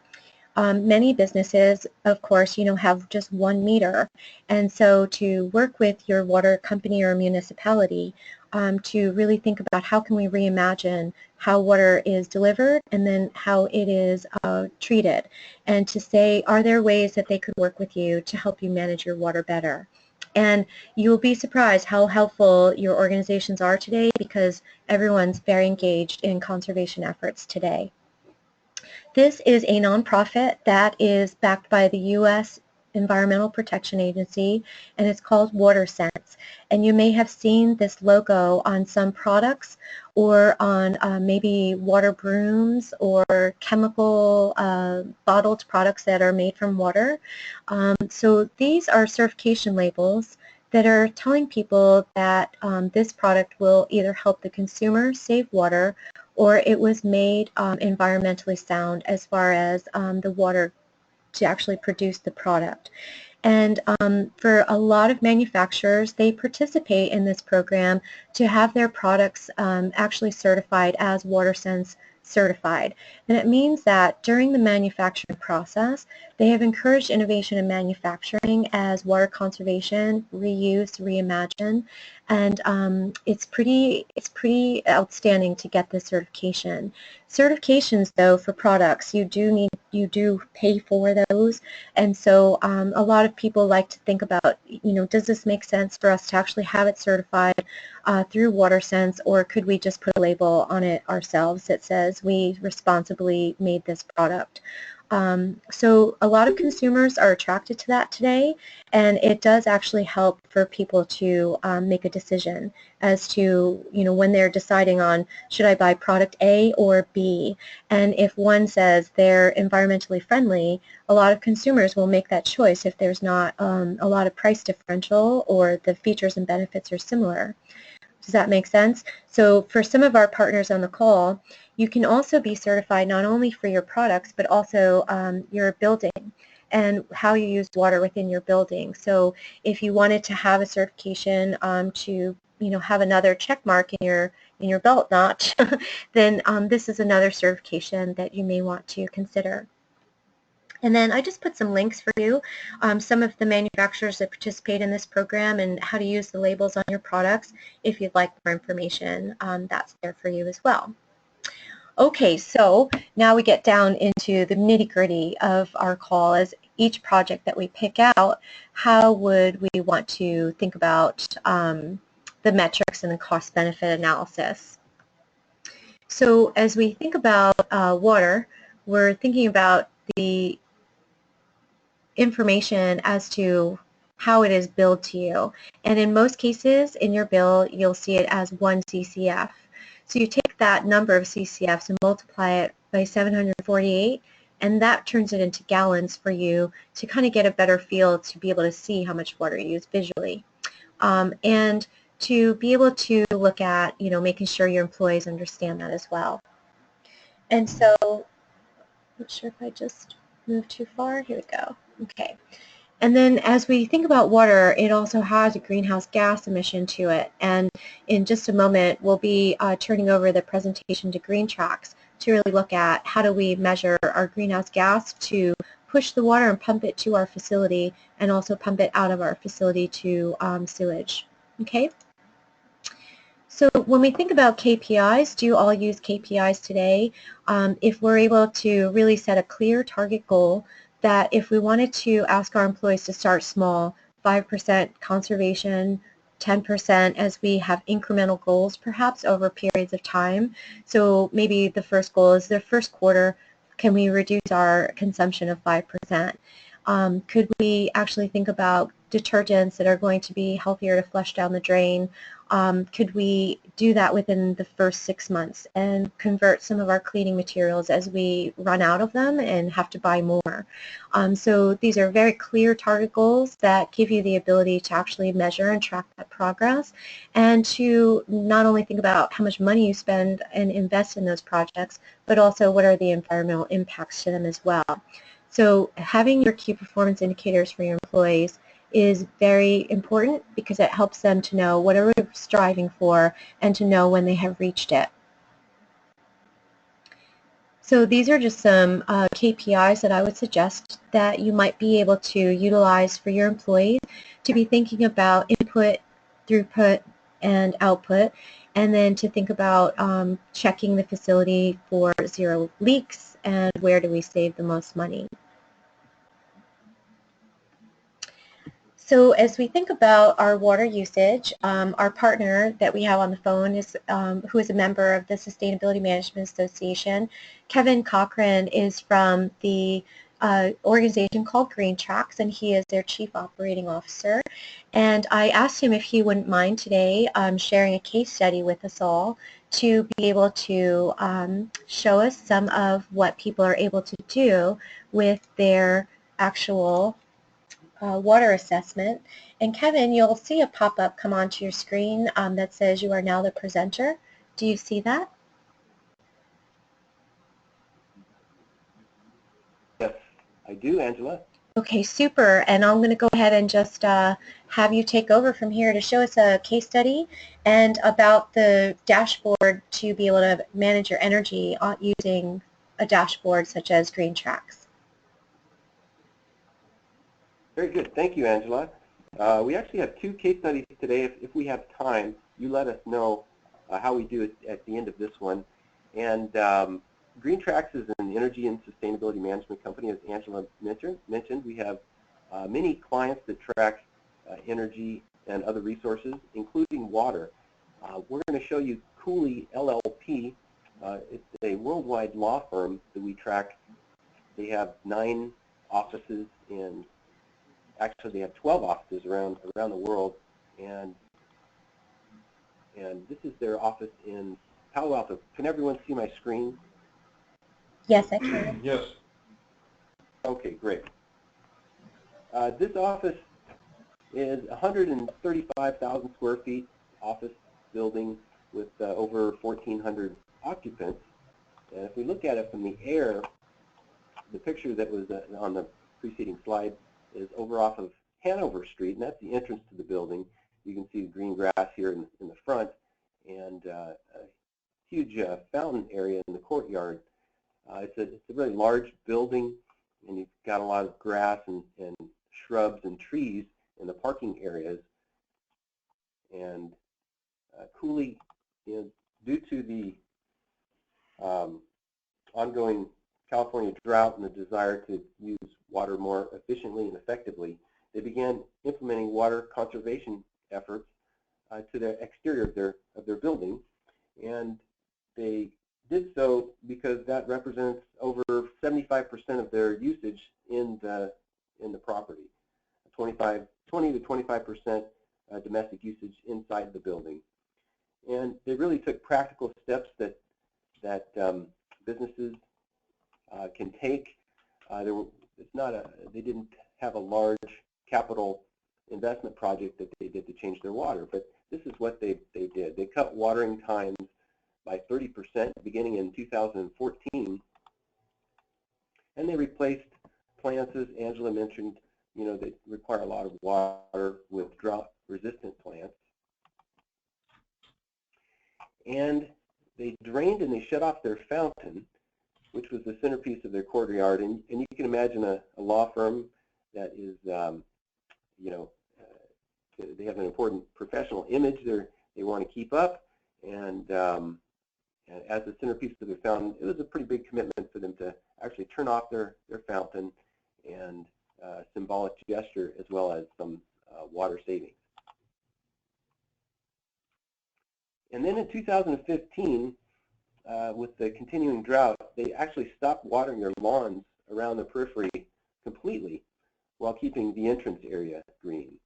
Many businesses, of course, have just one meter, and so to work with your water company or municipality to really think about how can we reimagine how water is delivered and then how it is treated, and to say, are there ways that they could work with you to help you manage your water better? And you'll be surprised how helpful your organizations are today, because everyone's very engaged in conservation efforts today. This is a nonprofit that is backed by the U.S. Environmental Protection Agency, and it's called WATERSENSE. And you may have seen this logo on some products or on maybe water brooms or chemical bottled products that are made from water. So these are certification labels that are telling people that this product will either help the consumer save water, or it was made environmentally sound as far as the water to actually produce the product. And for a lot of manufacturers, they participate in this program to have their products actually certified as WaterSense certified. And it means that during the manufacturing process, they have encouraged innovation in manufacturing as water conservation, reuse, reimagine, and it's pretty outstanding to get this certification. Certifications, though, for products, you do pay for those, and so a lot of people like to think about, does this make sense for us to actually have it certified through WaterSense, or could we just put a label on it ourselves that says we responsibly made this product? So a lot of consumers are attracted to that today, and it does actually help for people to make a decision as to, when they're deciding on, should I buy product A or B? And if one says they're environmentally friendly, a lot of consumers will make that choice if there's not a lot of price differential or the features and benefits are similar. Does that make sense? So for some of our partners on the call, you can also be certified not only for your products, but also your building and how you use water within your building. So if you wanted to have a certification to have another check mark in your belt notch, then this is another certification that you may want to consider. And then I just put some links for you, some of the manufacturers that participate in this program and how to use the labels on your products. If you'd like more information, that's there for you as well. Okay, so now we get down into the nitty-gritty of our call. As each project that we pick out, how would we want to think about the metrics and the cost-benefit analysis? So as we think about water, we're thinking about the information as to how it is billed to you. And in most cases, in your bill, you'll see it as 1 CCF. So you take that number of CCFs and multiply it by 748, and that turns it into gallons for you to kind of get a better feel to be able to see how much water you use visually. And to be able to look at, making sure your employees understand that as well. And so, I'm not sure if I just moved too far. Here we go. Okay. And then as we think about water, it also has a greenhouse gas emission to it. And in just a moment, we'll be turning over the presentation to Green Tracks to really look at how do we measure our greenhouse gas to push the water and pump it to our facility and also pump it out of our facility to sewage. Okay? So when we think about KPIs, do you all use KPIs today? If we're able to really set a clear target goal that if we wanted to ask our employees to start small, 5% conservation, 10% as we have incremental goals perhaps over periods of time. So maybe the first goal is the first quarter, can we reduce our consumption of 5%? Could we actually think about detergents that are going to be healthier to flush down the drain? Could we do that within the first 6 months and convert some of our cleaning materials as we run out of them and have to buy more? So these are very clear target goals that give you the ability to actually measure and track that progress and to not only think about how much money you spend and invest in those projects, but also what are the environmental impacts to them as well. So having your key performance indicators for your employees is very important because it helps them to know what are we striving for and to know when they have reached it. So these are just some KPIs that I would suggest that you might be able to utilize for your employees to be thinking about input, throughput, and output, and then to think about checking the facility for 0 leaks and where do we save the most money. So as we think about our water usage, our partner that we have on the phone is who is a member of the Sustainability Management Association. Kevin Cochran is from the organization called Green Tracks, and he is their Chief Operating Officer. And I asked him if he wouldn't mind today sharing a case study with us all to be able to show us some of what people are able to do with their actual water assessment. And Kevin, you'll see a pop-up come onto your screen that says you are now the presenter. Do you see that? Yes, I do, Angela. Okay, super. And I'm going to go ahead and just have you take over from here to show us a case study and about the dashboard to be able to manage your energy using a dashboard such as Green Tracks. Very good. Thank you, Angela. We actually have 2 case studies today. If we have time, you let us know how we do it at the end of this one. And Green Tracks is an energy and sustainability management company, as Angela mentioned. We have many clients that track energy and other resources, including water. We're going to show you Cooley LLP. It's a worldwide law firm that we track. They have 9 offices in. Actually, they have 12 offices around the world, and this is their office in Palo Alto. Can everyone see my screen? Yes, I can. Yes. Okay, great. This office is 135,000 square feet office building with over 1,400 occupants. And if we look at it from the air, the picture that was on the preceding slide is over off of Hanover Street, and that's the entrance to the building. You can see the green grass here in the front and a huge fountain area in the courtyard. It's a really large building, and you've got a lot of grass and shrubs and trees in the parking areas. And Cooley, due to the ongoing California drought and the desire to use water more efficiently and effectively, they began implementing water conservation efforts to the exterior of their building, and they did so because that represents over 75% of their usage in the property, 20 to 25% domestic usage inside the building. And they really took practical steps that businesses can take. They didn't have a large capital investment project that they did to change their water, but this is what they did. They cut watering times by 30% beginning in 2014, and they replaced plants, as Angela mentioned, that require a lot of water with drought-resistant plants. And they drained and they shut off their fountain, which was the centerpiece of their courtyard. And you can imagine a law firm that is, they have an important professional image they want to keep up. And as the centerpiece of their fountain, it was a pretty big commitment for them to actually turn off their fountain, and symbolic gesture as well as some water savings. And then in 2015, with the continuing drought, they actually stopped watering their lawns around the periphery completely while keeping the entrance area green.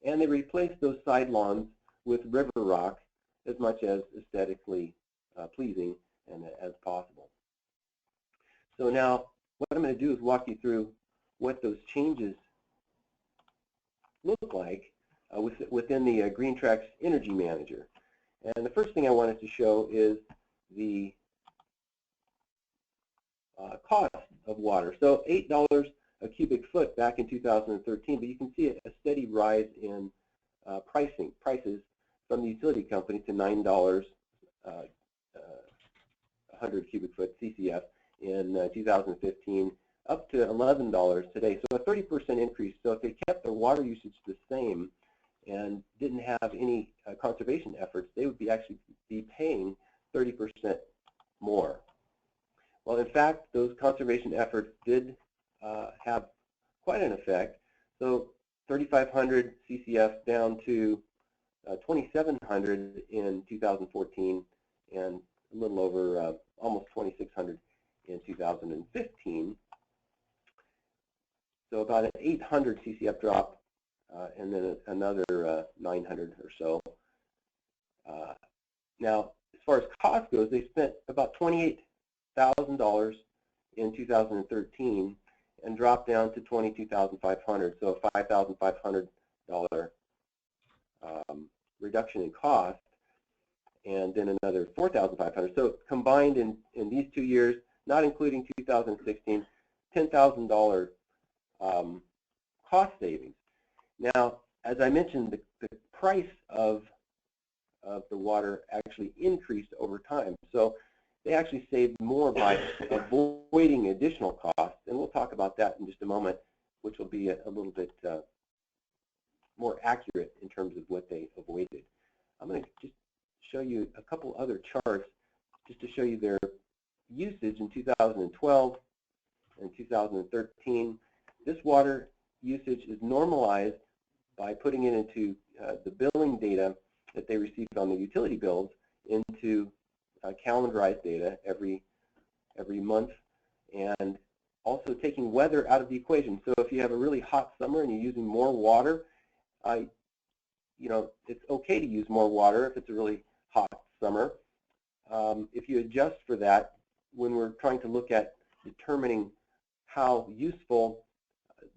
And they replaced those side lawns with river rock as much as aesthetically pleasing and as possible. So now what I'm going to do is walk you through what those changes look like within the Green Tracks Energy Manager. And the first thing I wanted to show is the cost of water. So $8 a cubic foot back in 2013, but you can see a steady rise in prices from the utility company to $9 100 cubic foot CCF in 2015, up to $11 today. So a 30% increase. So if they kept their water usage the same and didn't have any conservation efforts, they would actually be paying 30% more. Well, in fact, those conservation efforts did have quite an effect. So 3,500 CCF down to 2,700 in 2014, and a little over almost 2,600 in 2015. So about an 800 CCF drop, and then another 900 or so. Now, as far as cost goes, they spent about $28,000 in 2013 and dropped down to $22,500, so a $5,500 reduction in cost, and then another $4,500. So combined in these 2 years, not including 2016, $10,000 cost savings. Now, as I mentioned, the price of the water actually increased over time. So they actually saved more by avoiding additional costs, and we'll talk about that in just a moment, which will be a little bit more accurate in terms of what they avoided. I'm going to just show you a couple other charts just to show you their usage in 2012 and 2013. This water usage is normalized by putting it into the billing data that they received on the utility bills into calendarized data every month, and also taking weather out of the equation. So if you have a really hot summer and you're using more water, it's okay to use more water if it's a really hot summer. If you adjust for that, when we're trying to look at determining how useful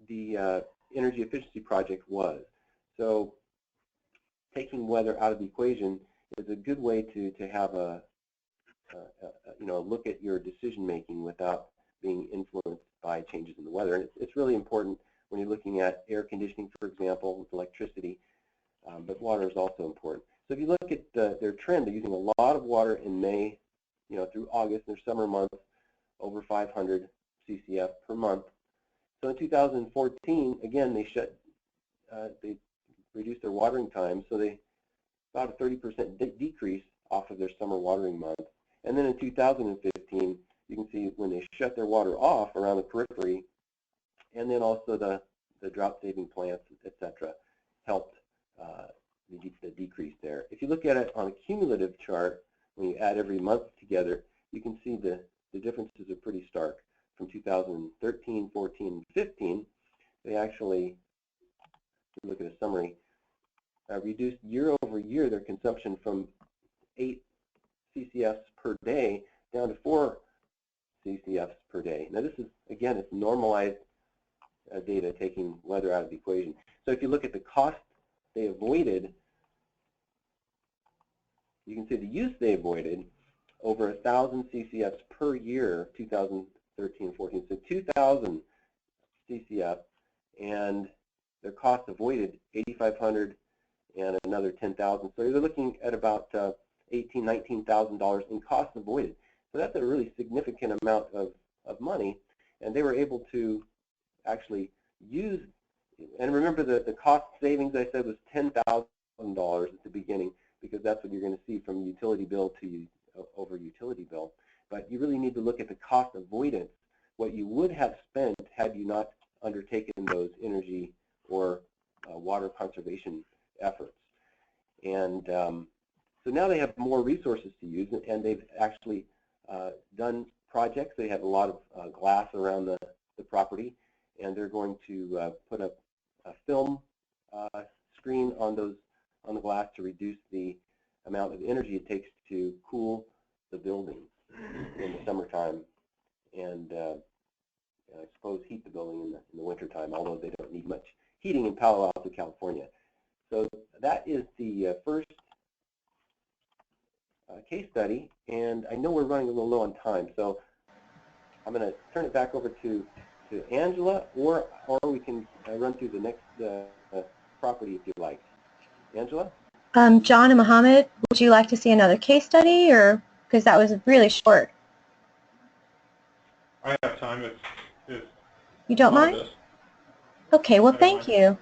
the energy efficiency project was. So taking weather out of the equation is a good way to have a look at your decision making without being influenced by changes in the weather. And it's really important when you're looking at air conditioning, for example, with electricity, but water is also important. So if you look at their trend, they're using a lot of water in May, through August, their summer months, over 500 CCF per month. So in 2014, again, they reduced their watering time, so they about a 30% decrease off of their summer watering month. And then in 2015, you can see when they shut their water off around the periphery, and then also the drought-saving plants, etc., helped the decrease there. If you look at it on a cumulative chart, when you add every month together, you can see the differences are pretty stark. From 2013, 14, and 15, they actually, if you look at a summary, reduced year over year their consumption from 8 CCFs per day down to 4 CCFs per day. Now this is, again, it's normalized data taking weather out of the equation. So if you look at the cost they avoided, you can see the use they avoided, over 1,000 CCFs per year, 2013-14. So 2,000 CCF, and their cost avoided $8,500 and another $10,000. So you're looking at about $18,000, $19,000 in cost avoided. So that's a really significant amount of money, and they were able to actually use, and remember the cost savings I said was $10,000 at the beginning, because that's what you're going to see from utility bill to over utility bill. But you really need to look at the cost avoidance, what you would have spent had you not undertaken those energy or water conservation efforts. And so now they have more resources to use, and they've actually done projects. They have a lot of glass around the property, and they're going to put a film screen on the glass to reduce the amount of energy it takes to cool the building in the summertime, and I suppose heat the building in the wintertime, although they don't need much heating in Palo Alto, California. So that is the first case study, and I know we're running a little low on time, so I'm going to turn it back over to Angela, or we can run through the next property if you like. Angela? John and Mohammed, would you like to see another case study, or because that was really short? I have time if You don't mind? Okay, well, thank you.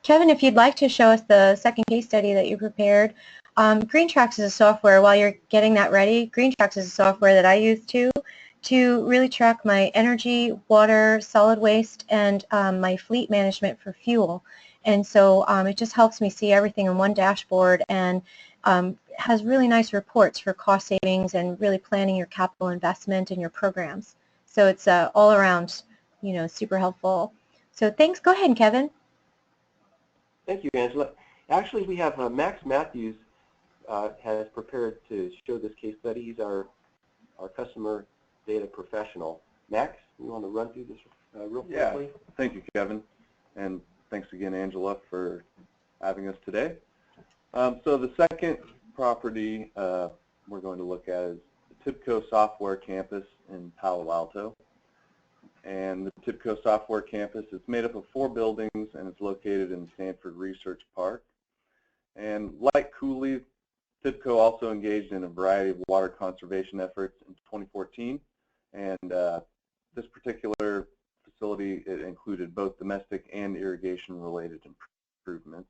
Kevin, if you'd like to show us the second case study that you prepared. GreenTracks is a software, while you're getting that ready, GreenTracks is a software that I use to really track my energy, water, solid waste, and my fleet management for fuel. And so it just helps me see everything in one dashboard, and has really nice reports for cost savings and really planning your capital investment and your programs. So it's all around, super helpful. So thanks. Go ahead, Kevin. Thank you, Angela. Actually, we have Max Matthews has prepared to show this case study. He's our customer data professional. Max, you want to run through this real quickly? Yeah, thank you, Kevin, and thanks again, Angela, for having us today. So the second property we're going to look at is the TIBCO Software Campus in Palo Alto. And the TIBCO Software Campus is made up of 4 buildings, and it's located in Stanford Research Park. And like Cooley, TIBCO also engaged in a variety of water conservation efforts in 2014. And this particular facility, it included both domestic and irrigation-related improvements.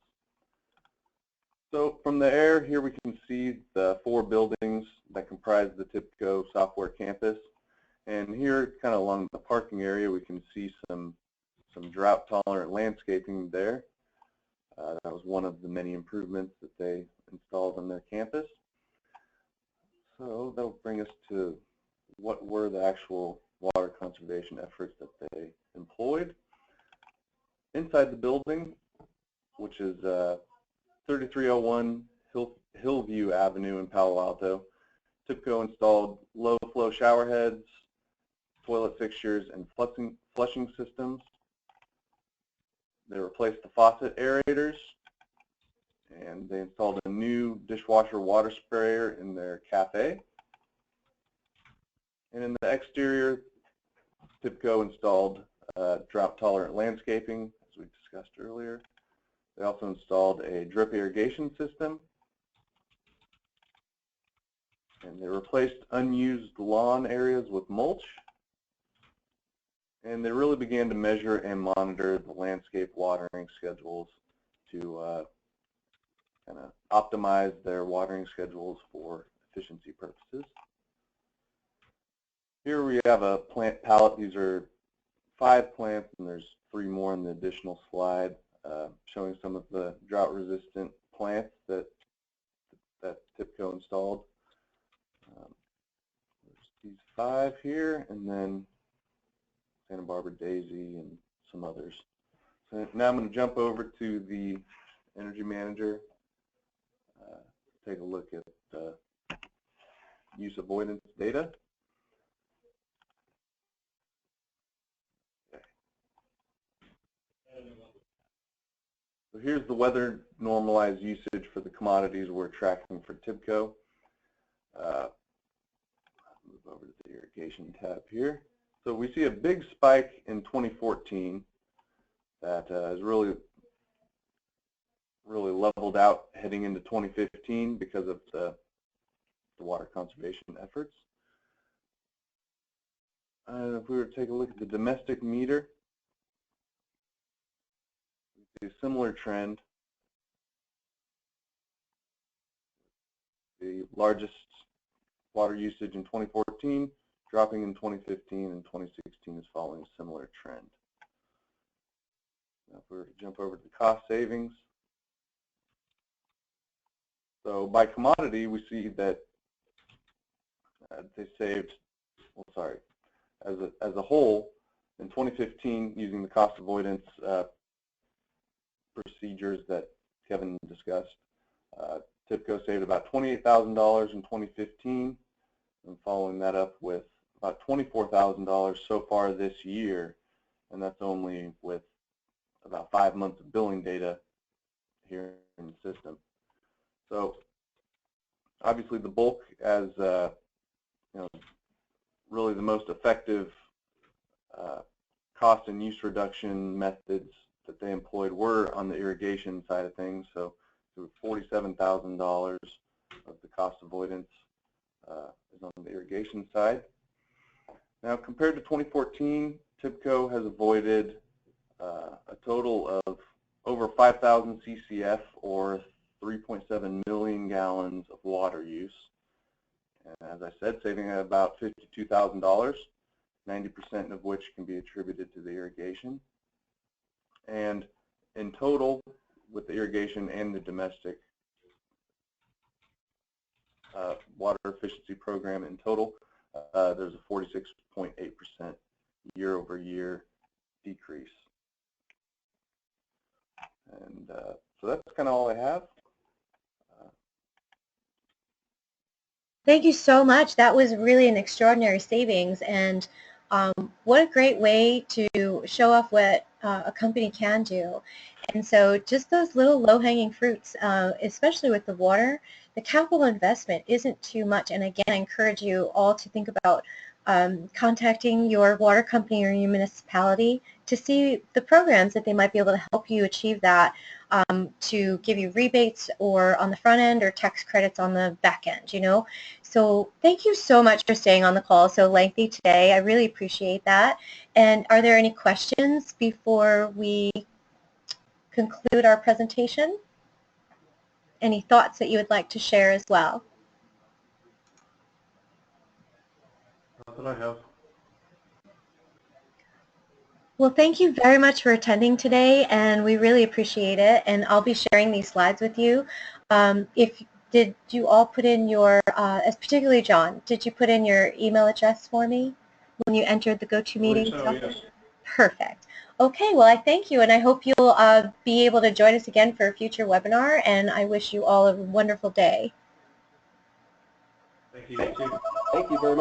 So from the air here we can see the 4 buildings that comprise the TIBCO Software Campus. And here, kind of along the parking area, we can see some drought-tolerant landscaping there. That was one of the many improvements that they installed on their campus. So that'll bring us to what were the actual water conservation efforts that they employed. Inside the building, which is 3301 Hillview Avenue in Palo Alto, TIBCO installed low-flow shower heads, toilet fixtures, and flushing systems. They replaced the faucet aerators, and they installed a new dishwasher water sprayer in their cafe. And in the exterior, TIBCO installed drought-tolerant landscaping, as we discussed earlier. They also installed a drip irrigation system, and they replaced unused lawn areas with mulch. And they really began to measure and monitor the landscape watering schedules to kind of optimize their watering schedules for efficiency purposes. Here we have a plant palette. These are 5 plants, and there's 3 more in the additional slide, showing some of the drought-resistant plants that TIBCO installed. There's these 5 here, and then Santa Barbara Daisy and some others. So now I'm going to jump over to the Energy Manager, take a look at use avoidance data. Okay. So here's the weather normalized usage for the commodities we're tracking for TIBCO. Move over to the irrigation tab here. So we see a big spike in 2014, that has really leveled out heading into 2015 because of the water conservation efforts. And if we were to take a look at the domestic meter, we see a similar trend. The largest water usage in 2014, dropping in 2015, and 2016 is following a similar trend. Now if we were to jump over to the cost savings, so by commodity, we see that they saved, well, sorry, as a whole, in 2015, using the cost avoidance procedures that Kevin discussed, TIPCO saved about $28,000 in 2015, and following that up with about $24,000 so far this year, and that's only with about 5 months of billing data here in the system. So obviously the bulk, as really the most effective cost and use reduction methods that they employed were on the irrigation side of things. So $47,000 of the cost avoidance is on the irrigation side. Now compared to 2014, TIPCO has avoided a total of over 5,000 CCF, or 3.7 million gallons of water use. And as I said, saving about $52,000, 90% of which can be attributed to the irrigation. And in total, with the irrigation and the domestic water efficiency program in total, there's a 46.8% year-over-year decrease. And so that's kind of all I have. Thank you so much. That was really an extraordinary savings, and what a great way to show off what a company can do. And so just those little low-hanging fruits, especially with the water, the capital investment isn't too much. And again, I encourage you all to think about contacting your water company or your municipality to see the programs that they might be able to help you achieve that, to give you rebates or on the front end, or tax credits on the back end, you know. So thank you so much for staying on the call so lengthy today. I really appreciate that. And are there any questions before we conclude our presentation? Any thoughts that you would like to share as well? Not that I have. Well, thank you very much for attending today, and we really appreciate it. And I'll be sharing these slides with you. Did you all put in your, particularly John, did you put in your email address for me when you entered the GoToMeeting? So, yes. Perfect. Okay, well, I thank you, and I hope you'll be able to join us again for a future webinar, and I wish you all a wonderful day. Thank you. You too. Thank you very much.